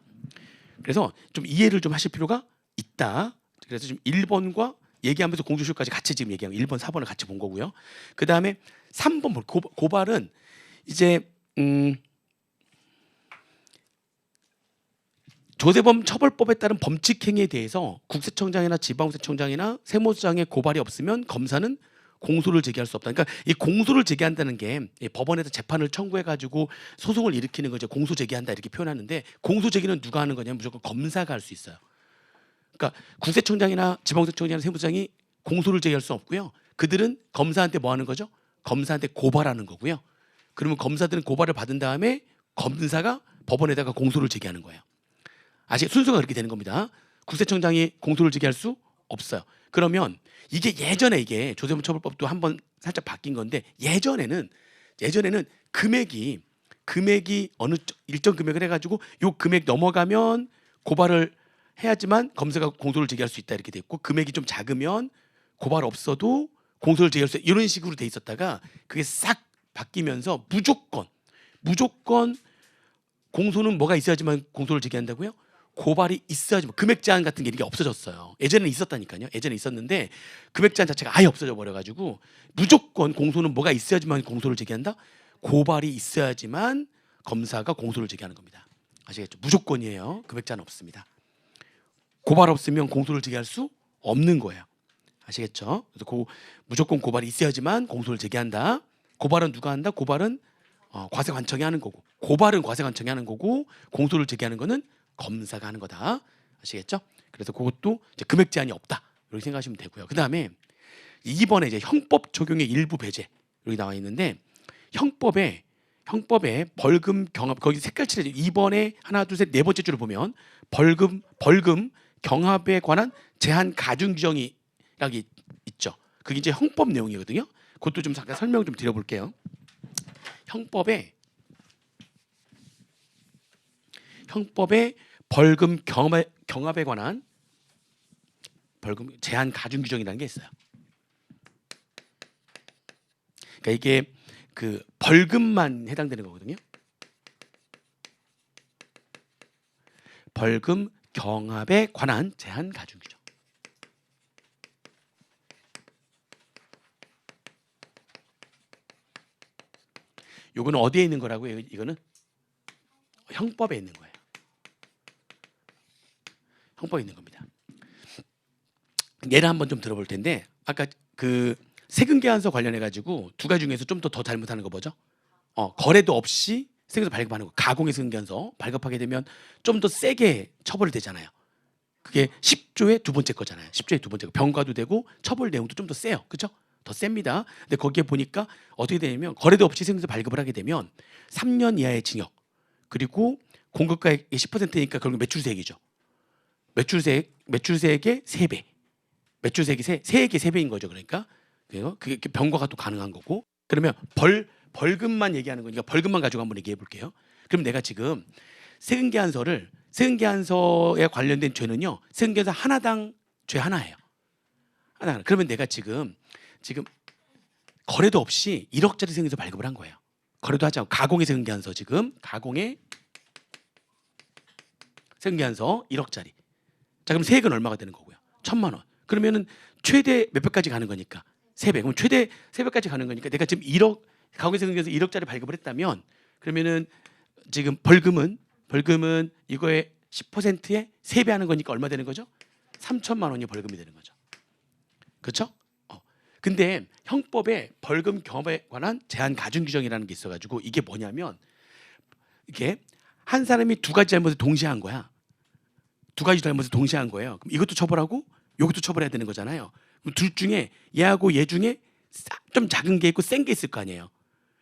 그래서 좀 이해를 좀 하실 필요가 있다. 그래서 지금 1번과 얘기하면서 공소시효까지 같이 지금 얘기하면 1번, 4번을 같이 본 거고요. 그 다음에 3번 고발은 이제 조세범 처벌법에 따른 범칙 행위에 대해서 국세청장이나 지방세청장이나 세무서장의 고발이 없으면 검사는 공소를 제기할 수 없다. 그러니까 이 공소를 제기한다는 게 법원에서 재판을 청구해 가지고 소송을 일으키는 거 이제 공소 제기한다 이렇게 표현하는데 공소 제기는 누가 하는 거냐면 무조건 검사가 할 수 있어요. 그러니까 국세청장이나 지방세청장이나 세무서장이 공소를 제기할 수 없고요. 그들은 검사한테 뭐 하는 거죠? 검사한테 고발하는 거고요. 그러면 검사들은 고발을 받은 다음에 검사가 법원에다가 공소를 제기하는 거예요. 아직 순서가 그렇게 되는 겁니다. 국세청장이 공소를 제기할 수 없어요. 그러면 이게 예전에 이게 조세범처벌법도 한번 살짝 바뀐 건데 예전에는 금액이 어느 일정 금액을 해가지고 요 금액 넘어가면 고발을 해야지만 검사가 공소를 제기할 수 있다 이렇게 돼 있고 금액이 좀 작으면 고발 없어도 공소를 제기할 수 있다 이런 식으로 돼 있었다가 그게 싹 바뀌면서 무조건 공소는 뭐가 있어야지만 공소를 제기한다고요? 고발이 있어야지만 금액 제한 같은 게 이게 없어졌어요. 예전에는 있었다니까요. 예전에 있었는데 금액 제한 자체가 아예 없어져 버려가지고 무조건 공소는 뭐가 있어야지만 공소를 제기한다. 고발이 있어야지만 검사가 공소를 제기하는 겁니다. 아시겠죠? 무조건이에요. 금액 제한 없습니다. 고발 없으면 공소를 제기할 수 없는 거예요. 아시겠죠? 그래서 무조건 고발이 있어야지만 공소를 제기한다. 고발은 누가 한다? 고발은 과세관청이 하는 거고 고발은 과세관청이 하는 거고 공소를 제기하는 거는 검사가 하는 거다. 아시겠죠? 그래서 그것도 이제 금액 제한이 없다. 이렇게 생각하시면 되고요. 그다음에 2번에 이제 형법 적용의 일부 배제 여기 나와 있는데 형법에 벌금 경합 거기 색깔 칠해져 2번에 하나 둘 셋 네 번째 줄을 보면 벌금 경합에 관한 제한 가중 규정이 여기 있죠. 그게 이제 형법 내용이거든요. 그것도 좀 잠깐 설명 좀 드려볼게요. 형법에 벌금 경합에 관한 벌금 제한 가중 규정이라는 게 있어요. 그러니까 이게 그 벌금만 해당되는 거거든요. 벌금 경합에 관한 제한 가중 규정. 요거는 어디에 있는 거라고요? 이거는 형법에 있는 거예요. 형법에 있는 겁니다. 예를 한번 좀 들어볼 텐데 아까 그 세금계산서 관련해 가지고 두 가지 중에서 좀 더 잘못하는 거 뭐죠? 거래도 없이 세금서 발급하는 거. 가공의 세금계산서 발급하게 되면 좀 더 세게 처벌되잖아요. 그게 10조의 두 번째 거잖아요. 10조의 두 번째 거. 병과도 되고 처벌 내용도 좀 더 세요. 그렇죠? 더 셉니다. 근데 거기에 보니까 어떻게 되냐면 거래도 없이 세금서 발급을 하게 되면 3년 이하의 징역 그리고 공급가액의 10%니까 결국 매출세액이죠. 매출세액의 3배. 매출세액이 세액의 3배인 거죠. 그러니까 그게 병과가 또 가능한 거고. 그러면 벌금만 얘기하는 거니까 벌금만 가지고 한번 얘기해 볼게요. 그럼 내가 지금 세금계산서에 관련된 죄는요. 세금계산서 하나당 죄 하나예요. 하나. 그러면 내가 지금 거래도 없이 1억짜리 세금계산서 발급을 한 거예요. 거래도 하지 않고 가공의 세금계산서 지금 가공의 세금계산서 1억짜리. 자 그럼 세액은 얼마가 되는 거고요? 1,000만 원. 그러면은 최대 몇 배까지 가는 거니까 3배. 그럼 최대 3배까지 가는 거니까 내가 지금 1억 가공의 세금계산서 1억짜리 발급을 했다면 그러면은 지금 벌금은 이거의 10%에 3배 하는 거니까 얼마 되는 거죠? 3,000만 원이 벌금이 되는 거죠. 그렇죠? 근데 형법에 벌금 경합에 관한 제한 가중 규정이라는 게 있어가지고 이게 뭐냐면 이게 한 사람이 두 가지 잘못을 동시에 한 거야. 두 가지 잘못을 동시에 한 거예요. 그럼 이것도 처벌하고 이것도 처벌해야 되는 거잖아요. 그럼 둘 중에 얘하고 얘 중에 좀 작은 게 있고 센 게 있을 거 아니에요.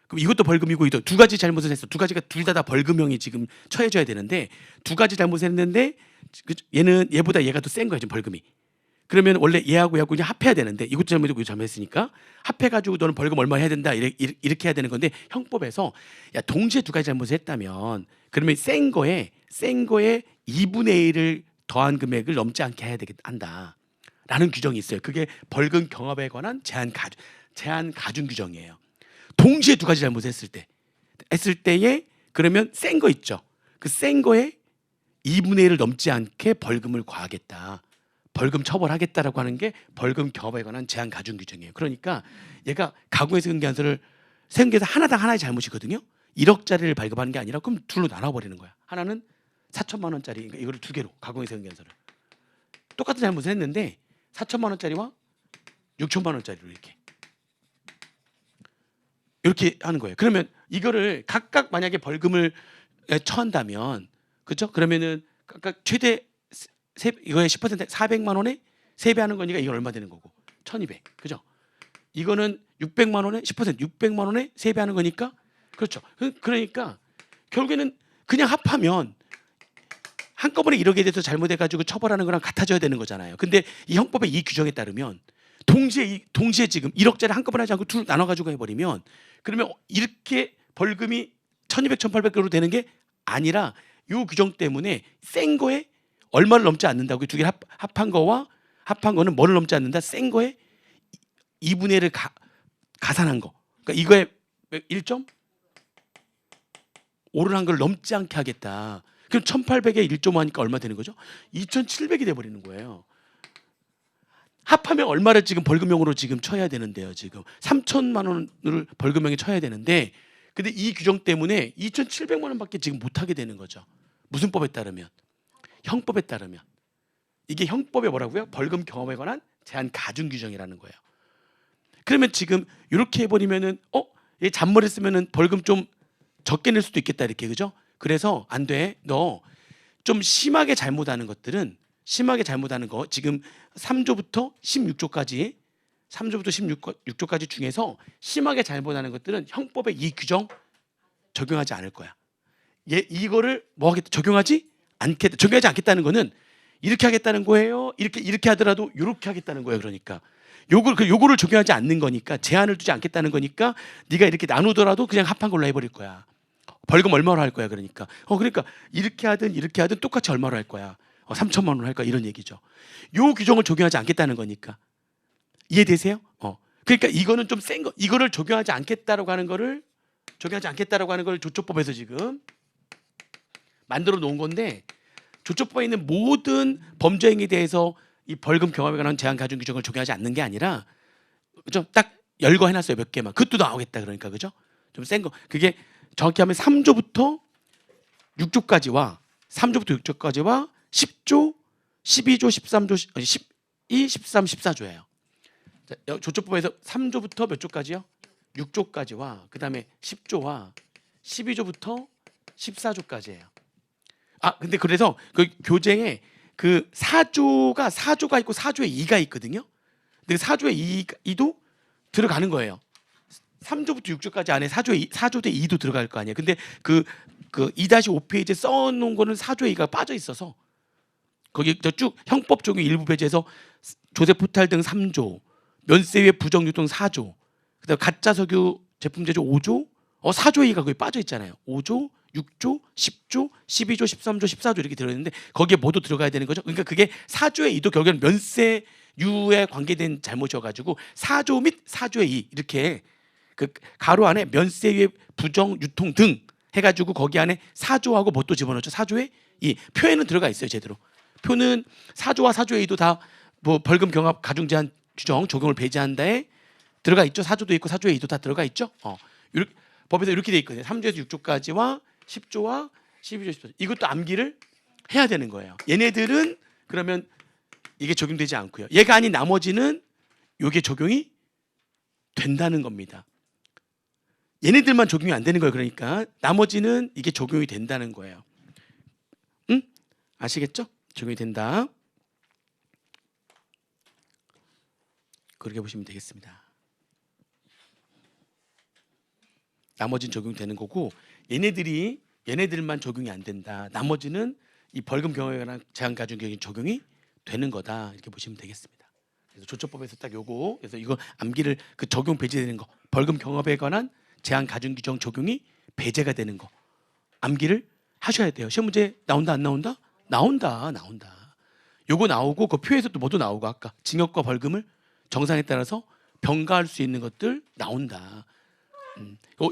그럼 이것도 벌금이고 이것도 두 가지 잘못을 했어. 두 가지가 둘 다 벌금형이 지금 처해져야 되는데 두 가지 잘못을 했는데 얘보다 얘가 더 센 거야 지금 벌금이. 그러면 원래 얘하고 그냥 합해야 되는데 이것도 잘못이고 이것도 잘못했으니까 합해가지고 너는 벌금 얼마 해야 된다 이렇게 해야 되는 건데 형법에서 야 동시에 두 가지 잘못을 했다면 그러면 센 거에 2분의 1을 더한 금액을 넘지 않게 해야 한다라는 규정이 있어요. 그게 벌금 경합에 관한 제한 가중 규정이에요. 동시에 두 가지 잘못을 했을 때에 그러면 센 거 있죠. 그 센 거에 2분의 1을 넘지 않게 벌금을 과하겠다. 벌금 처벌하겠다라고 하는 게 벌금 경합에 관한 제한 가중 규정이에요. 그러니까 얘가 가공의 세금계산서를 세금계산 하나당 하나의 잘못이거든요. 1억짜리를 발급하는 게 아니라 그럼 둘로 나눠버리는 거야. 하나는 4천만 원짜리 그러니까 이거를 두 개로 가공의 세금계산서를 똑같은 잘못을 했는데 4천만 원짜리와 6천만 원짜리로 이렇게 하는 거예요. 그러면 이거를 각각 만약에 벌금을 처한다면 그렇죠? 그러면은 각각 최대 이거의 10% 400만 원에 3배 하는 거니까 이건 얼마 되는 거고 1,200. 그죠? 이거는 600만 원에 10% 600만 원에 3배 하는 거니까 그렇죠. 그러니까 결국에는 그냥 합하면 한꺼번에 1억에 대해서 잘못해가지고 처벌하는 거랑 같아져야 되는 거잖아요. 근데 이 형법의 이 규정에 따르면 동시에 지금 1억짜리 한꺼번에 하지 않고 둘 나눠가지고 해버리면 그러면 이렇게 벌금이 1200, 1800으로 되는 게 아니라 이 규정 때문에 센 거에 얼마를 넘지 않는다고 두 개를 합한 거는 뭐를 넘지 않는다? 센 거에 2분의 1을 가산한 거. 그러니까 이거에 1.5를 한 걸 넘지 않게 하겠다. 그럼 1800에 1.5 하니까 얼마 되는 거죠? 2700이 돼버리는 거예요. 합하면 얼마를 지금 벌금형으로 지금 쳐야 되는데요. 지금 3천만 원을 벌금형에 쳐야 되는데 근데 이 규정 때문에 2,700만 원밖에 지금 못하게 되는 거죠. 무슨 법에 따르면? 형법에 따르면. 이게 형법에 뭐라고요? 벌금 경험에 관한 제한 가중 규정이라는 거예요. 그러면 지금 이렇게 해버리면은 얘 잔머리 쓰면은 벌금 좀 적게 낼 수도 있겠다 이렇게 그죠? 그래서 안 돼. 너 좀 심하게 잘못하는 것들은 심하게 잘못하는 거 지금 3조부터 16조까지 3조부터 16조까지 중에서 심하게 잘못하는 것들은 형법의 이 규정 적용하지 않을 거야. 이거를 뭐 하겠다? 적용하지 않겠다는 거는 이렇게 하겠다는 거예요. 이렇게 하더라도 이렇게 하겠다는 거예요. 그러니까 요거를 적용하지 않는 거니까 제한을 두지 않겠다는 거니까 네가 이렇게 나누더라도 그냥 합한 걸로 해버릴 거야. 벌금 얼마로 할 거야. 그러니까 이렇게 하든 똑같이 얼마로 할 거야. 3천만 원 할 거야. 이런 얘기죠. 요 규정을 적용하지 않겠다는 거니까 이해되세요? 그러니까 이거는 좀 센 거. 이거를 적용하지 않겠다라고 하는 거를 조처법에서 지금 만들어 놓은 건데 조처법에 있는 모든 범죄 행위에 대해서 이 벌금 경험에 관한 제한 가중 규정을 적용하지 않는 게 아니라 그죠? 딱 열거 해놨어요. 몇 개만. 그것도 나오겠다. 그러니까 그죠? 좀 센 거. 그게 정확히 하면 3조부터 6조까지와 10조, 12조, 13조, 12, 13, 14조예요. 조처법에서 3조부터 몇 조까지요? 6조까지와 그다음에 10조와 12조부터 14조까지예요. 근데 그래서 그 교재에 그 4조가 있고 4조에 2가 있거든요. 근데 4조에 2도 들어가는 거예요. 3조부터 6조까지 안에 4조에 2도 들어갈 거 아니에요. 근데 그 2-5페이지에 써놓은 거는 4조에 2가 빠져 있어서 거기 쭉 형법 적용 일부 배제에서 조세 포탈 등 3조, 면세위의 부정유통 4조, 그다음 가짜 석유 제품 제조 5조, 4조에 2가 거기 빠져 있잖아요. 5조, 6조, 10조, 12조, 13조, 14조 이렇게 들어있는데 거기에 모두 들어가야 되는 거죠. 그러니까 그게 4조에 2도 결국에는 면세유에 관계된 잘못이어가지고 4조 및 4조에 2 이렇게 그 가로 안에 면세유의 부정 유통 등 해가지고 거기 안에 4조하고 뭐 또 집어넣죠. 4조에 2 표에는 들어가 있어요. 제대로 표는 4조와 4조에 2도 다 뭐 벌금 경합 가중 제한 규정 적용을 배제한다에 들어가 있죠. 4조도 있고 4조에 2도 다 들어가 있죠. 이렇게, 법에서 이렇게 돼 있거든요. 3조에서 6조까지와 10조와 12조, 14조 이것도 암기를 해야 되는 거예요. 얘네들은 그러면 이게 적용되지 않고요. 얘가 아닌 나머지는 이게 적용이 된다는 겁니다. 얘네들만 적용이 안 되는 거예요. 그러니까 나머지는 이게 적용이 된다는 거예요. 응? 아시겠죠? 적용이 된다. 그렇게 보시면 되겠습니다. 나머지는 적용되는 거고 얘네들만 적용이 안 된다. 나머지는 이 벌금 경험에 관한 제한 가중 규정이 적용이 되는 거다. 이렇게 보시면 되겠습니다. 그래서 조처법에서 딱 요거 그래서 이거 암기를 그 적용 배제되는 거 벌금 경험에 관한 제한 가중 규정 적용이 배제가 되는 거 암기를 하셔야 돼요. 시험 문제 나온다 안 나온다? 나온다. 요거 나오고 그 표에서 또 뭐도 나오고 아까 징역과 벌금을 정상에 따라서 병가할 수 있는 것들 나온다.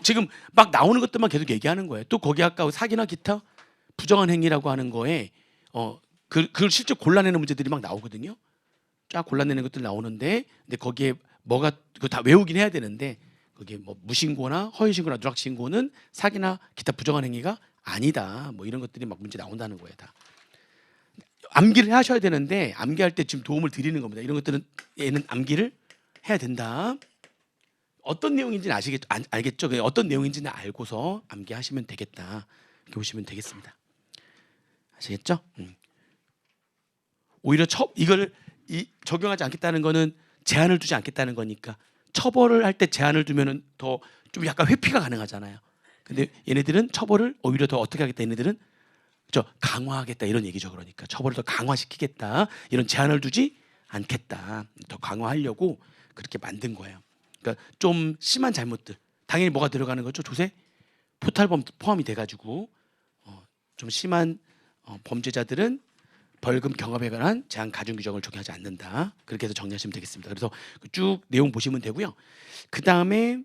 지금 막 나오는 것들만 계속 얘기하는 거예요. 또 거기 아까 사기나 기타 부정한 행위라고 하는 거에 그걸 실제 골라내는 문제들이 막 나오거든요. 쫙 골라내는 것들 나오는데 근데 거기에 뭐가 그거 다 외우긴 해야 되는데 거기에 뭐 무신고나 허위신고나 누락신고는 사기나 기타 부정한 행위가 아니다. 뭐 이런 것들이 막 문제 나온다는 거예요. 다 암기를 하셔야 되는데 암기할 때 지금 도움을 드리는 겁니다. 이런 것들은 얘는 암기를 해야 된다. 어떤 내용인지는 알겠죠? 어떤 내용인지는 알고서 암기하시면 되겠다. 이렇게 보시면 되겠습니다. 아시겠죠? 오히려 이걸 적용하지 않겠다는 거는 제한을 두지 않겠다는 거니까 처벌을 할 때 제한을 두면은 더 좀 약간 회피가 가능하잖아요. 근데 얘네들은 처벌을 오히려 더 어떻게 하겠다. 얘네들은 저 강화하겠다 이런 얘기죠. 그러니까 처벌을 더 강화시키겠다 이런 제한을 두지 않겠다. 더 강화하려고 그렇게 만든 거예요. 그러니까 좀 심한 잘못들 당연히 뭐가 들어가는 거죠? 조세 포탈범 포함이 돼가지고 좀 심한 범죄자들은 벌금 경감에 관한 제한 가중 규정을 적용하지 않는다. 그렇게 해서 정리하시면 되겠습니다. 그래서 쭉 내용 보시면 되고요. 그 다음에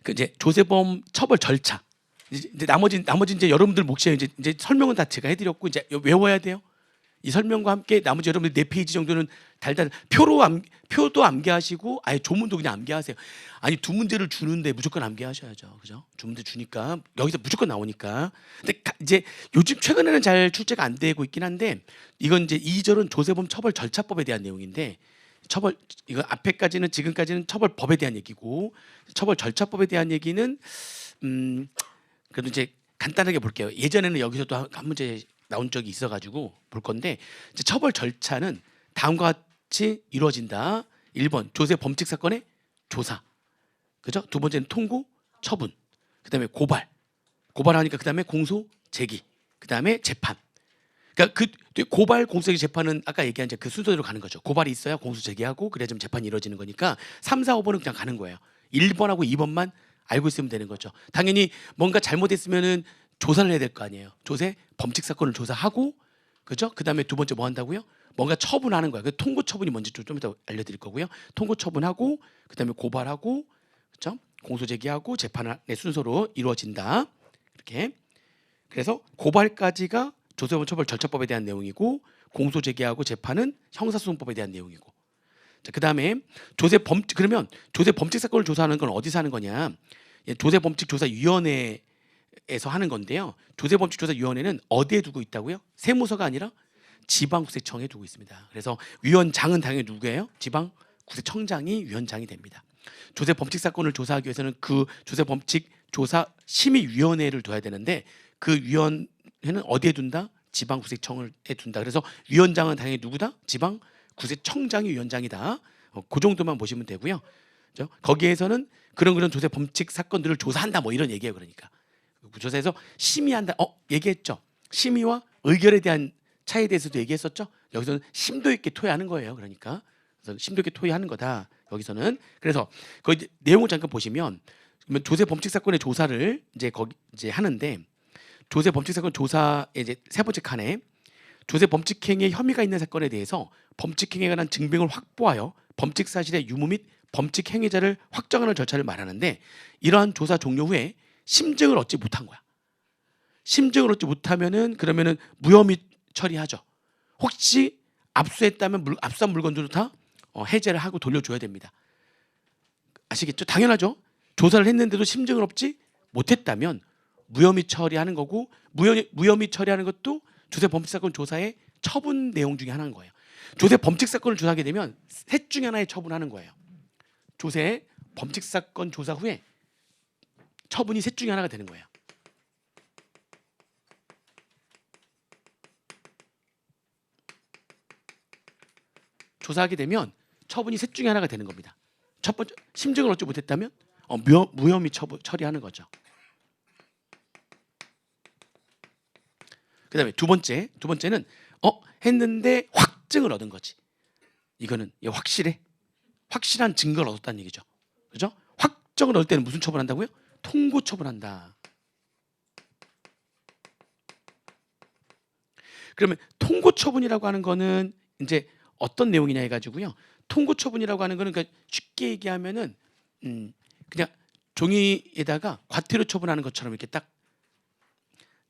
그 이제 조세범 처벌 절차. 이제 나머지 이제 여러분들 몫이에요. 이제 설명은 다 제가 해드렸고 이제 외워야 돼요. 이 설명과 함께 나머지 여러분들 4페이지 정도는 달달 표도 암기하시고 아예 조문도 그냥 암기하세요. 아니 2문제를 주는데 무조건 암기하셔야죠. 그죠? 2문제 주니까 여기서 무조건 나오니까. 근데 이제 요즘 최근에는 잘 출제가 안 되고 있긴 한데 이건 이제 2절은 조세범 처벌 절차법에 대한 내용인데 이거 앞에까지는 지금까지는 처벌법에 대한 얘기고 처벌 절차법에 대한 얘기는 그래도 이제 간단하게 볼게요. 예전에는 여기서도 한 문제 나온 적이 있어가지고 볼 건데 이제 처벌 절차는 다음과 같이 이루어진다. 1번 조세 범칙 사건의 조사, 그죠? 2번째는 통고, 처분, 그다음에 고발하니까 그다음에 공소, 제기, 그다음에 재판. 그러니까 그 고발, 공소, 제기, 재판은 아까 얘기한 그 순서대로 가는 거죠. 고발이 있어야 공소 제기하고 그래야 좀 재판이 이루어지는 거니까 3, 4, 5번은 그냥 가는 거예요. 1번하고 2번만 알고 있으면 되는 거죠. 당연히 뭔가 잘못했으면은 조사를 해야 될 거 아니에요. 조세 범칙 사건을 조사하고, 그죠? 그다음에 2번째 뭐 한다고요? 뭔가 처분하는 거야. 그 통고 처분이 뭔지 좀 이따 알려드릴 거고요. 통고 처분하고, 그다음에 고발하고, 그죠? 공소 제기하고 재판의 순서로 이루어진다. 이렇게. 그래서 고발까지가 조세범 처벌 절차법에 대한 내용이고, 공소 제기하고 재판은 형사소송법에 대한 내용이고. 자, 그다음에 그러면 조세 범칙 사건을 조사하는 건 어디서 하는 거냐? 조세 범칙 조사위원회 에서 하는 건데요. 조세범칙조사위원회는 어디에 두고 있다고요? 세무서가 아니라 지방구세청에 두고 있습니다. 그래서 위원장은 당연히 누구예요? 지방구세청장이 위원장이 됩니다. 조세범칙사건을 조사하기 위해서는 그 조세범칙조사심의위원회를 둬야 되는데 그 위원회는 어디에 둔다? 지방구세청에 둔다. 그래서 위원장은 당연히 누구다? 지방구세청장이 위원장이다. 그 정도만 보시면 되고요. 그렇죠? 거기에서는 그런 조세범칙 사건들을 조사한다 뭐 이런 얘기예요. 그러니까 조사에서 심의한다. 얘기했죠. 심의와 의결에 대한 차이에 대해서도 얘기했었죠. 여기서는 심도 있게 토의하는 거예요. 그러니까 그래서 심도 있게 토의하는 거다. 여기서는 그래서 거기 내용을 잠깐 보시면 조세 범칙 사건의 조사를 이제 하는데 조세 범칙 사건 조사의 이제 세 번째 칸에 조세 범칙 행위에 혐의가 있는 사건에 대해서 범칙 행위에 관한 증빙을 확보하여 범칙 사실의 유무 및 범칙 행위자를 확정하는 절차를 말하는데 이러한 조사 종료 후에 심증을 얻지 못한 거야. 심증을 얻지 못하면은 그러면은 무혐의 처리하죠. 혹시 압수했다면 압수한 물건들도 다 해제를 하고 돌려줘야 됩니다. 아시겠죠? 당연하죠. 조사를 했는데도 심증을 얻지 못했다면 무혐의 처리하는 거고 무혐의 처리하는 것도 조세 범칙 사건 조사의 처분 내용 중에 하나인 거예요. 조세 범칙 사건을 조사하게 되면 셋 중에 하나의 처분하는 거예요. 조세 범칙 사건 조사 후에 처분이 셋 중에 하나가 되는 거예요. 조사하게 되면 처분이 셋 중에 하나가 되는 겁니다. 첫 번째 심증을 얻지 못했다면 무혐의 처리하는 거죠. 그다음에 두 번째는 했는데 확증을 얻은 거지. 이거는 확실한 증거를 얻었다는 얘기죠. 그죠? 확정을 얻을 때는 무슨 처분한다고요? 통고 처분한다. 그러면 통고 처분이라고 하는 거는 이제 어떤 내용이냐 해가지고요. 통고 처분이라고 하는 거는 그러니까 쉽게 얘기하면은 그냥 종이에다가 과태료 처분하는 것처럼 이렇게 딱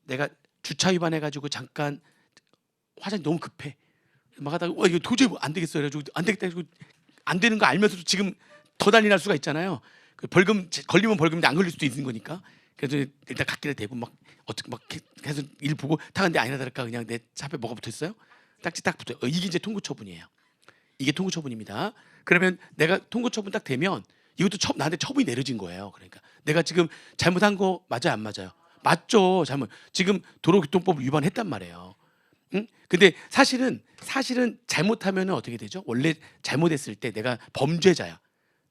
내가 주차 위반해가지고 잠깐 화장이 너무 급해 막 하다가 이거 도저히 안 되겠어요. 그래가지고 안 되겠다 해가지고 안 되는 거 알면서도 지금 더 난리 날 수가 있잖아요. 그 벌금 걸리면 벌금인데 안 걸릴 수도 있는 거니까. 그래서 일단 갓길에 대고 막 어떻게 막 계속 일 보고 타는데 아니나 다를까 그냥 내 차 앞에 뭐가 붙어 있어요? 딱지 딱 붙어요. 이게 이제 통고 처분이에요. 이게 통고 처분입니다. 그러면 내가 통고 처분 딱 되면 이것도 나한테 처분이 내려진 거예요. 그러니까 내가 지금 잘못한 거 맞아요, 안 맞아요? 맞죠. 지금 도로교통법 위반했단 말이에요. 응? 근데 사실은 잘못하면 어떻게 되죠? 원래 잘못했을 때 내가 범죄자야.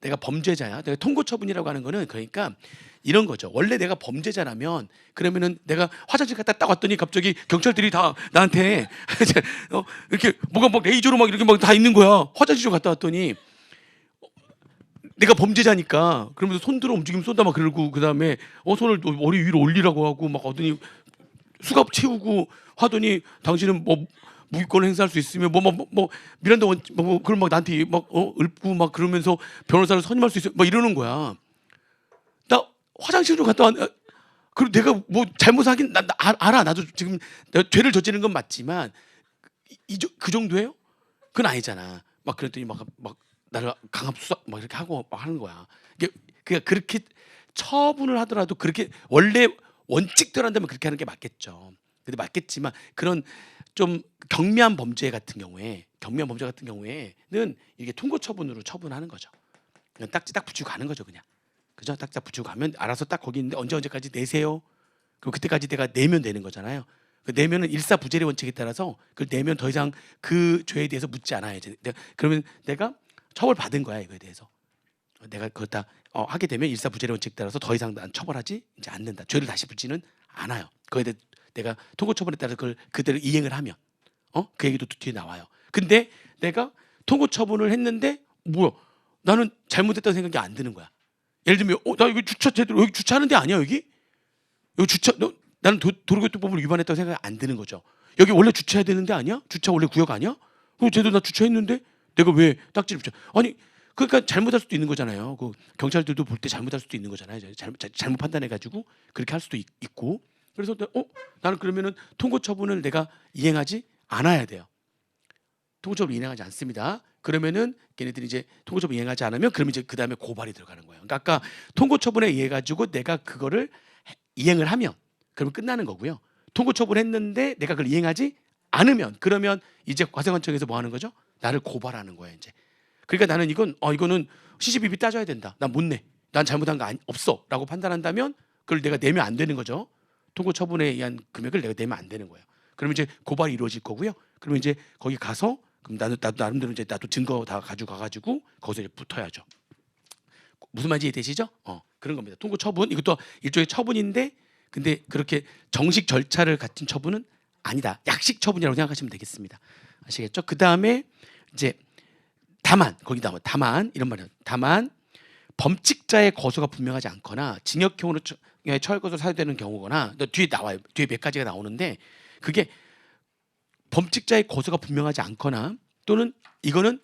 내가 범죄자야. 내가 통고처분이라고 하는 거는 그러니까 이런 거죠. 원래 내가 범죄자라면 그러면은 내가 화장실 갔다 딱 왔더니 갑자기 경찰들이 다 나한테 이렇게 뭐가 막 레이저로 막 이렇게 막 다 있는 거야. 화장실 갔다 왔더니 내가 범죄자니까 그러면서 손 들어 움직이면 쏜다 막 그러고 그다음에 손을 머리 위로 올리라고 하고 막 하더니 수갑 채우고 하더니 당신은 뭐 무기권을 행사할 수 있으면 뭐 미란다 뭐 그런 막 나한테 막 읊고 막 그러면서 변호사를 선임할 수 있어 막 이러는 거야. 나 화장실로 갔다 왔. 그리고 내가 뭐 잘못하긴 알아. 나도 지금 내가 죄를 저지른 건 맞지만 그 정도예요? 그건 아니잖아. 막 그랬더니 막 나를 강압 수사 막 이렇게 하고 막 하는 거야. 이게 그렇게 처분을 하더라도 그렇게 원래 원칙대로 한다면 그렇게 하는 게 맞겠죠. 근데 맞겠지만 그런 좀 경미한 범죄 같은 경우에는 이게 통고 처분으로 처분하는 거죠. 그냥 딱지 딱 붙이고 가는 거죠, 그냥. 그죠? 딱지 딱 붙이고 가면 알아서 딱 거기 있는데 언제까지 내세요. 그럼 그때까지 내가 내면 되는 거잖아요. 그 내면은 일사부재의 원칙에 따라서 그 내면 더 이상 그 죄에 대해서 묻지 않아요. 그러면 내가 처벌 받은 거야 이거에 대해서. 내가 그거 하게 되면 일사부재의 원칙에 따라서 더 이상 난 처벌하지 이제 않는다. 죄를 다시 붙지는 않아요. 그거에 대해 내가 통고 처분에 따라서 그걸 그대로 이행을 하면 그 얘기도 뒤에 나와요. 근데 내가 통고 처분을 했는데 뭐야? 나는 잘못했다는 생각이 안 드는 거야. 예를 들면 나 여기 주차 제대로 여기 주차하는 데 아니야 여기? 여기 주차 나는 도로교통법을 위반했다고 생각이 안 드는 거죠. 여기 원래 주차해야 되는 데 아니야? 주차 원래 구역 아니야? 그럼 쟤도 나 주차했는데 내가 왜 딱지를 붙여? 아니 그러니까 잘못할 수도 있는 거잖아요. 그 경찰들도 볼 때 잘못할 수도 있는 거잖아요. 잘못 판단해가지고 그렇게 할 수도 있고. 그래서 나는 그러면은 통고 처분을 내가 이행하지 않아야 돼요. 통고 처분 이행하지 않습니다. 그러면은 걔네들이 이제 통고 처분 이행하지 않으면 그럼 이제 그 다음에 고발이 들어가는 거예요. 그러니까 아까 통고 처분에 의해 가지고 내가 그거를 이행을 하면 그러면 끝나는 거고요. 통고 처분했는데 내가 그걸 이행하지 않으면 그러면 이제 과세관청에서 뭐 하는 거죠? 나를 고발하는 거예요, 이제. 그러니까 나는 이거는 시시비비 따져야 된다. 난 못 내. 난 잘못한 거 없어라고 판단한다면 그걸 내가 내면 안 되는 거죠. 통고 처분에 의한 금액을 내가 내면 안 되는 거예요. 그러면 이제 고발이 이루어질 거고요. 그러면 이제 거기 가서 그럼 나도 나름대로 이제 나도 증거 다 가지고 가가지고 거기서 이제 붙어야죠. 무슨 말인지 이해되시죠? 그런 겁니다. 통고 처분 이것도 일종의 처분인데 근데 그렇게 정식 절차를 갖춘 처분은 아니다. 약식 처분이라고 생각하시면 되겠습니다. 아시겠죠? 그 다음에 이제 다만 이런 말이에요. 다만 범칙자의 거소가 분명하지 않거나 징역형으로 처할것으로 사유되는 경우거나 뒤에 나와요. 뒤에 몇 가지가 나오는데 그게 범칙자의 거소가 분명하지 않거나 또는 이거는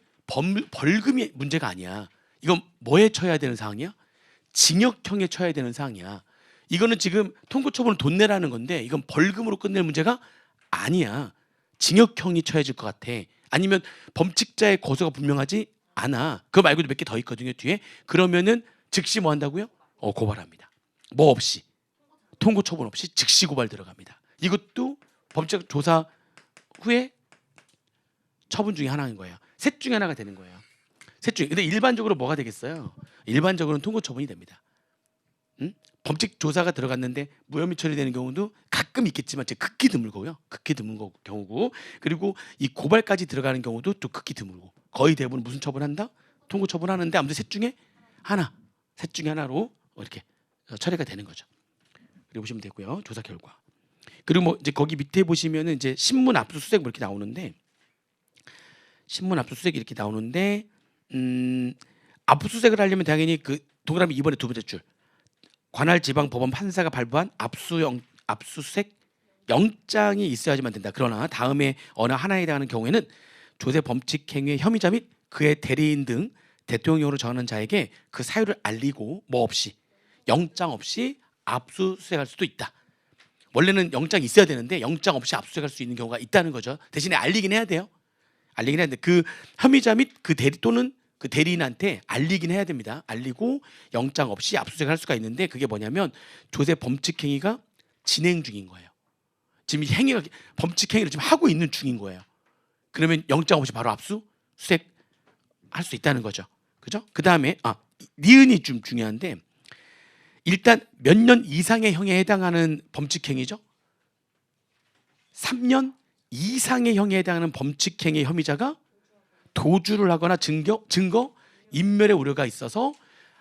벌금이 문제가 아니야. 이건 뭐에 처해야 되는 사항이야? 징역형에 처해야 되는 사항이야. 이거는 지금 통고처분을 돈 내라는 건데 이건 벌금으로 끝낼 문제가 아니야. 징역형이 처해질 것 같아. 아니면 범칙자의 거소가 분명하지 않아. 그거 말고도 몇 개 더 있거든요 뒤에. 그러면은 즉시 뭐 한다고요? 고발합니다. 뭐 없이 통고 처분 없이 즉시 고발 들어갑니다. 이것도 법적 조사 후에 처분 중에 하나인 거예요. 셋 중에 하나가 되는 거예요. 셋 중에. 근데 일반적으로 뭐가 되겠어요? 일반적으로는 통고 처분이 됩니다. 범칙 조사가 들어갔는데 무혐의 처리되는 경우도 가끔 있겠지만 극히 드물고요. 극히 드문 경우고 그리고 이 고발까지 들어가는 경우도 또 극히 드물고 거의 대부분 무슨 처분한다? 통고 처분하는데 아무튼 셋 중에 하나로 이렇게 처리가 되는 거죠. 그리고 보시면 되고요. 조사 결과. 그리고 뭐 이제 거기 밑에 보시면은 이제 신문 압수수색 뭐 이렇게 나오는데 신문 압수수색이 이렇게 나오는데 압수수색을 하려면 당연히 그 동그라미 2번에 두 번째 줄 관할 지방 법원 판사가 발부한 압수수색 영장이 있어야지만 된다. 그러나 다음에 어느 하나에 해당하는 경우에는 조세 범칙 행위의 혐의자 및 그의 대리인 등 대통령으로 정하는 자에게 그 사유를 알리고 뭐 없이 영장 없이 압수수색할 수도 있다. 원래는 영장이 있어야 되는데 영장 없이 압수수색할 수 있는 경우가 있다는 거죠. 대신에 알리긴 해야 돼요. 알리긴 해야 되는데 그 혐의자 및 그 또는 그 대리인한테 알리긴 해야 됩니다. 알리고 영장 없이 압수수색할 수가 있는데 그게 뭐냐면 조세 범칙 행위가 진행 중인 거예요. 지금 범칙 행위를 지금 하고 있는 중인 거예요. 그러면 영장 없이 바로 압수수색 할 수 있다는 거죠. 그죠? 그 다음에 니은이 좀 중요한데 일단 몇 년 이상의 형에 해당하는 범칙 행위죠. 3년 이상의 형에 해당하는 범칙 행위 혐의자가 도주를 하거나 증거 인멸의 우려가 있어서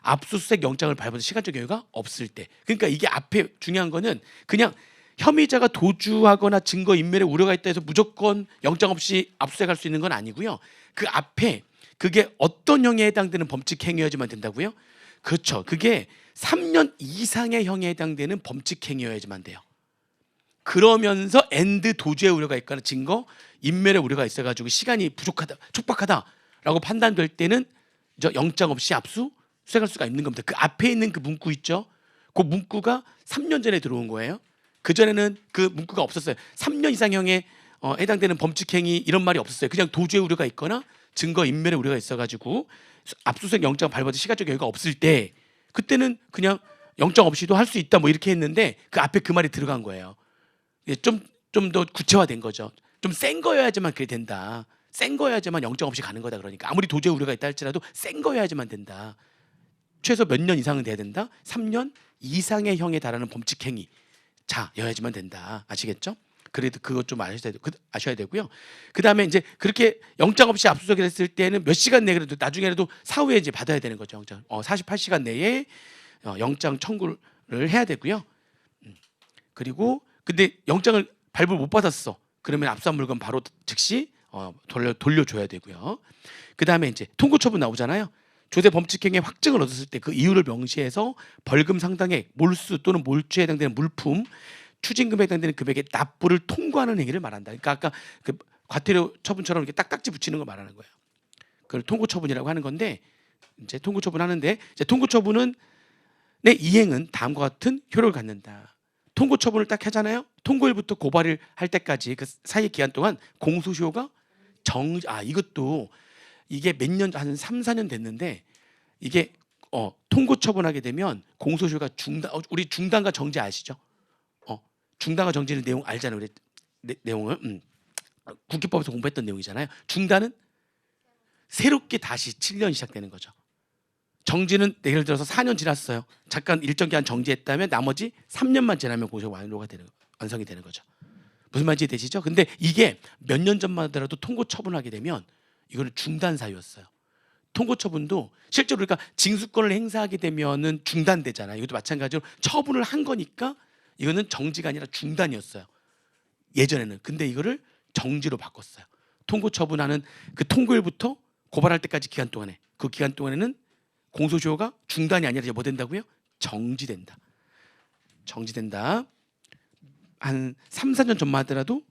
압수수색 영장을 발부할 시간적 여유가 없을 때. 그러니까 이게 앞에 중요한 거는 그냥 혐의자가 도주하거나 증거 인멸의 우려가 있다 해서 무조건 영장 없이 압수수색할 수 있는 건 아니고요. 그 앞에 그게 어떤 형에 해당되는 범칙 행위여야지만 된다고요? 그렇죠. 그게 3년 이상의 형에 해당되는 범칙 행위여야지만 돼요. 그러면서 엔드 도주의 우려가 있거나 증거 인멸의 우려가 있어가지고 시간이 부족하다, 촉박하다라고 판단될 때는 영장 없이 압수수색할 수가 있는 겁니다. 그 앞에 있는 그 문구 있죠? 그 문구가 3년 전에 들어온 거예요. 그 전에는 그 문구가 없었어요. 3년 이상형에 해당되는 범칙행위 이런 말이 없었어요. 그냥 도주의 우려가 있거나 증거 인멸의 우려가 있어가지고 압수수색 영장 발부할 시간적 여유가 없을 때 그때는 그냥 영장 없이도 할 수 있다 뭐 이렇게 했는데 그 앞에 그 말이 들어간 거예요. 좀 더 구체화된 거죠. 좀 센 거여야지만 그게 된다. 센 거여야지만 영장 없이 가는 거다. 그러니까 아무리 도주의 우려가 있다 할지라도 센 거여야지만 된다. 최소 몇 년 이상은 돼야 된다. 3년 이상의 형에 달하는 범칙행위 자여야지만 된다. 아시겠죠? 그래도 그것 좀 아셔야 되고요. 그 다음에 이제 그렇게 영장 없이 압수수색을 했을 때는 몇 시간 내에 그래도 나중에라도 사후에 이제 받아야 되는 거죠. 영장 48시간 내에 영장 청구를 해야 되고요. 그리고 근데 영장을 발부 못 받았어. 그러면 압수한 물건 바로 즉시 돌려줘야 되고요. 그 다음에 이제 통고처분 나오잖아요. 조세 범칙행위의 확증을 얻었을 때 그 이유를 명시해서 벌금 상당액, 몰수 또는 몰주에 해당되는 물품, 추징금에 해당되는 금액의 납부를 통고하는 행위를 말한다. 그러니까 아까 그 과태료 처분처럼 이렇게 딱딱지 붙이는 걸 말하는 거예요. 그걸 통고처분이라고 하는 건데 이제 통고처분하는데 이제 통고처분은 내 이행은 다음과 같은 효력을 갖는다. 통고처분을 딱 하잖아요. 통고일부터 고발을 할 때까지 그 사이 기간 동안 공소시효가 이것도 이게 몇 년 한 3, 4년 됐는데 이게 통고처분하게 되면 공소시효가 우리 중단과 정지 아시죠? 중단과 정지는 내용 알잖아요. 우리 내용을 국회법에서 공부했던 내용이잖아요. 중단은 새롭게 다시 7년 시작되는 거죠. 정지는 예를 들어서 4년 지났어요. 잠깐 일정 기간 정지했다면 나머지 3년만 지나면 공소가 완성이 되는 거죠. 무슨 말인지 되시죠? 근데 이게 몇 년 전만 하더라도 통고 처분하게 되면 이거는 중단 사유였어요. 통고 처분도 실제로 그러니까 징수권을 행사하게 되면은 중단되잖아요. 이것도 마찬가지로 처분을 한 거니까 이거는 정지가 아니라 중단이었어요. 예전에는. 근데 이거를 정지로 바꿨어요. 통고 처분하는 그 통고일부터 고발할 때까지 기간 동안에 그 기간 동안에는 공소시효가 중단이 아니라 이제 뭐 된다고요? 정지된다. 한 3, 4년 전만 하더라도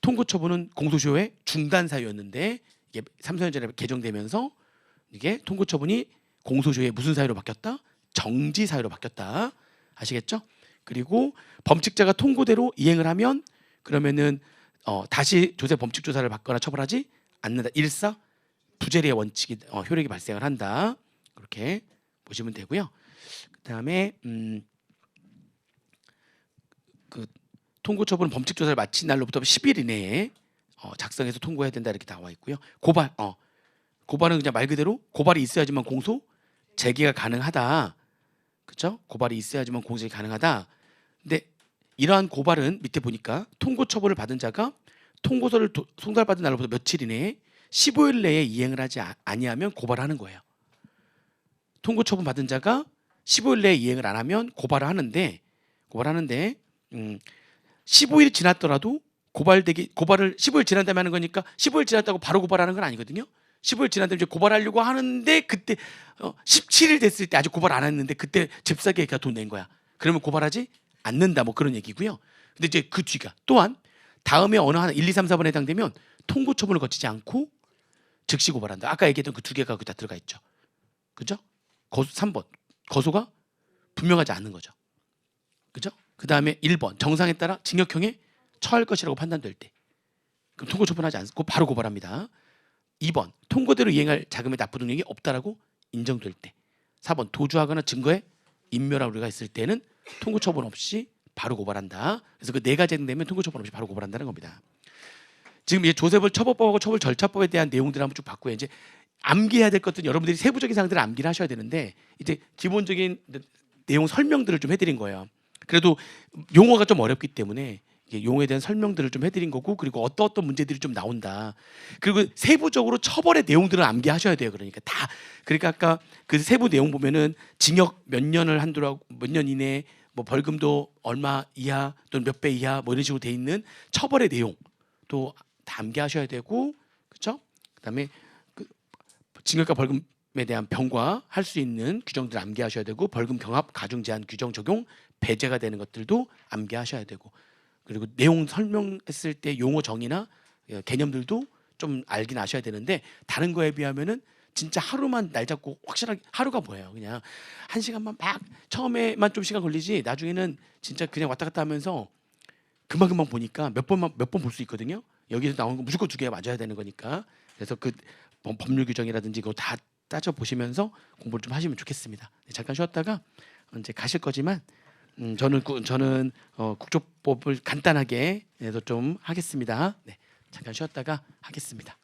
통고 처분은 공소시효의 중단 사유였는데 이게 3, 4년 전에 개정되면서 이게 통고 처분이 공소시효의 무슨 사유로 바뀌었다? 정지 사유로 바뀌었다. 아시겠죠? 그리고 범칙자가 통고대로 이행을 하면 그러면은 다시 조세 범칙 조사를 받거나 처벌하지 않는다. 일사 부재리의 원칙이 효력이 발생을 한다. 그렇게 보시면 되고요. 그다음에 그 통고 처분은 범칙 조사를 마친 날로부터 10일 이내에 작성해서 통고해야 된다 이렇게 나와 있고요. 고발은 그냥 말 그대로 고발이 있어야지만 공소 제기가 가능하다. 그렇죠? 고발이 있어야지만 공소 제기 가능하다. 근데 이러한 고발은 밑에 보니까 통고 처분을 받은 자가 통고서를 송달받은 날로부터 며칠 이내에 15일 내에 이행을 하지 아니하면 고발하는 거예요. 통고 처분 받은 자가 15일 내에 이행을 안 하면 고발을 하는데 15일이 지났더라도 고발을 15일 지난 다음에 하는 거니까 15일 지났다고 바로 고발하는 건 아니거든요. 15일 지난 다음에 이제 고발하려고 하는데 그때 17일 됐을 때 아직 고발 안 했는데 그때 잽싸게 돈 낸 거야. 그러면 고발하지 않는다 뭐 그런 얘기고요. 근데 이제 그 뒤가 또한 다음에 어느 하나 1, 2, 3, 4번에 해당되면 통고 처분을 거치지 않고 즉시 고발한다. 아까 얘기했던 그 두 개가 다 들어가 있죠. 그죠? 3번 거소가 분명하지 않는 거죠. 그죠? 그 다음에 1번 정상에 따라 징역형에 처할 것이라고 판단될 때 그럼 통고 처분하지 않고 바로 고발합니다. 2번 통고대로 이행할 자금의 납부 능력이 없다라고 인정될 때 4번 도주하거나 증거에 인멸할 우려가 있을 때는 통고 처분 없이 바로 고발한다. 그래서 그 네 가지 되면 통고 처분 없이 바로 고발한다는 겁니다. 지금 이제 조세벌 처벌법하고 처벌 절차법에 대한 내용들을 한번 쭉 봤고요. 이제 암기해야 될 것들은 여러분들이 세부적인 사항들을 암기를 하셔야 되는데 이제 기본적인 내용 설명들을 좀 해드린 거예요. 그래도 용어가 좀 어렵기 때문에 이게 용어에 대한 설명들을 좀 해드린 거고, 그리고 어떤 문제들이 좀 나온다. 그리고 세부적으로 처벌의 내용들을 암기하셔야 돼요. 그러니까 아까 그 세부 내용 보면은 징역 몇 년을 한도로 몇 년 이내, 뭐 벌금도 얼마 이하 또는 몇 배 이하 뭐 이런 식으로 돼 있는 처벌의 내용 또 다 암기하셔야 되고, 그렇죠? 그다음에 그 징역과 벌금에 대한 병과 할 수 있는 규정들을 암기하셔야 되고, 벌금 경합 가중 제한 규정 적용 배제가 되는 것들도 암기하셔야 되고, 그리고 내용 설명했을 때 용어 정의나 개념들도 좀 알긴 아셔야 되는데, 다른 거에 비하면은 진짜 하루만 날 잡고 확실하게, 하루가 뭐예요? 그냥 1시간만 막 처음에만 좀 시간 걸리지, 나중에는 진짜 그냥 왔다 갔다 하면서 금방금방 보니까 몇 번 볼 수 있거든요. 여기서 나오는 거 무조건 2개 맞아야 되는 거니까. 그래서 그 법률 규정이라든지 그거 다 따져 보시면서 공부를 좀 하시면 좋겠습니다. 네, 잠깐 쉬었다가 이제 가실 거지만 저는 국조법을 간단하게 좀 하겠습니다. 네, 잠깐 쉬었다가 하겠습니다.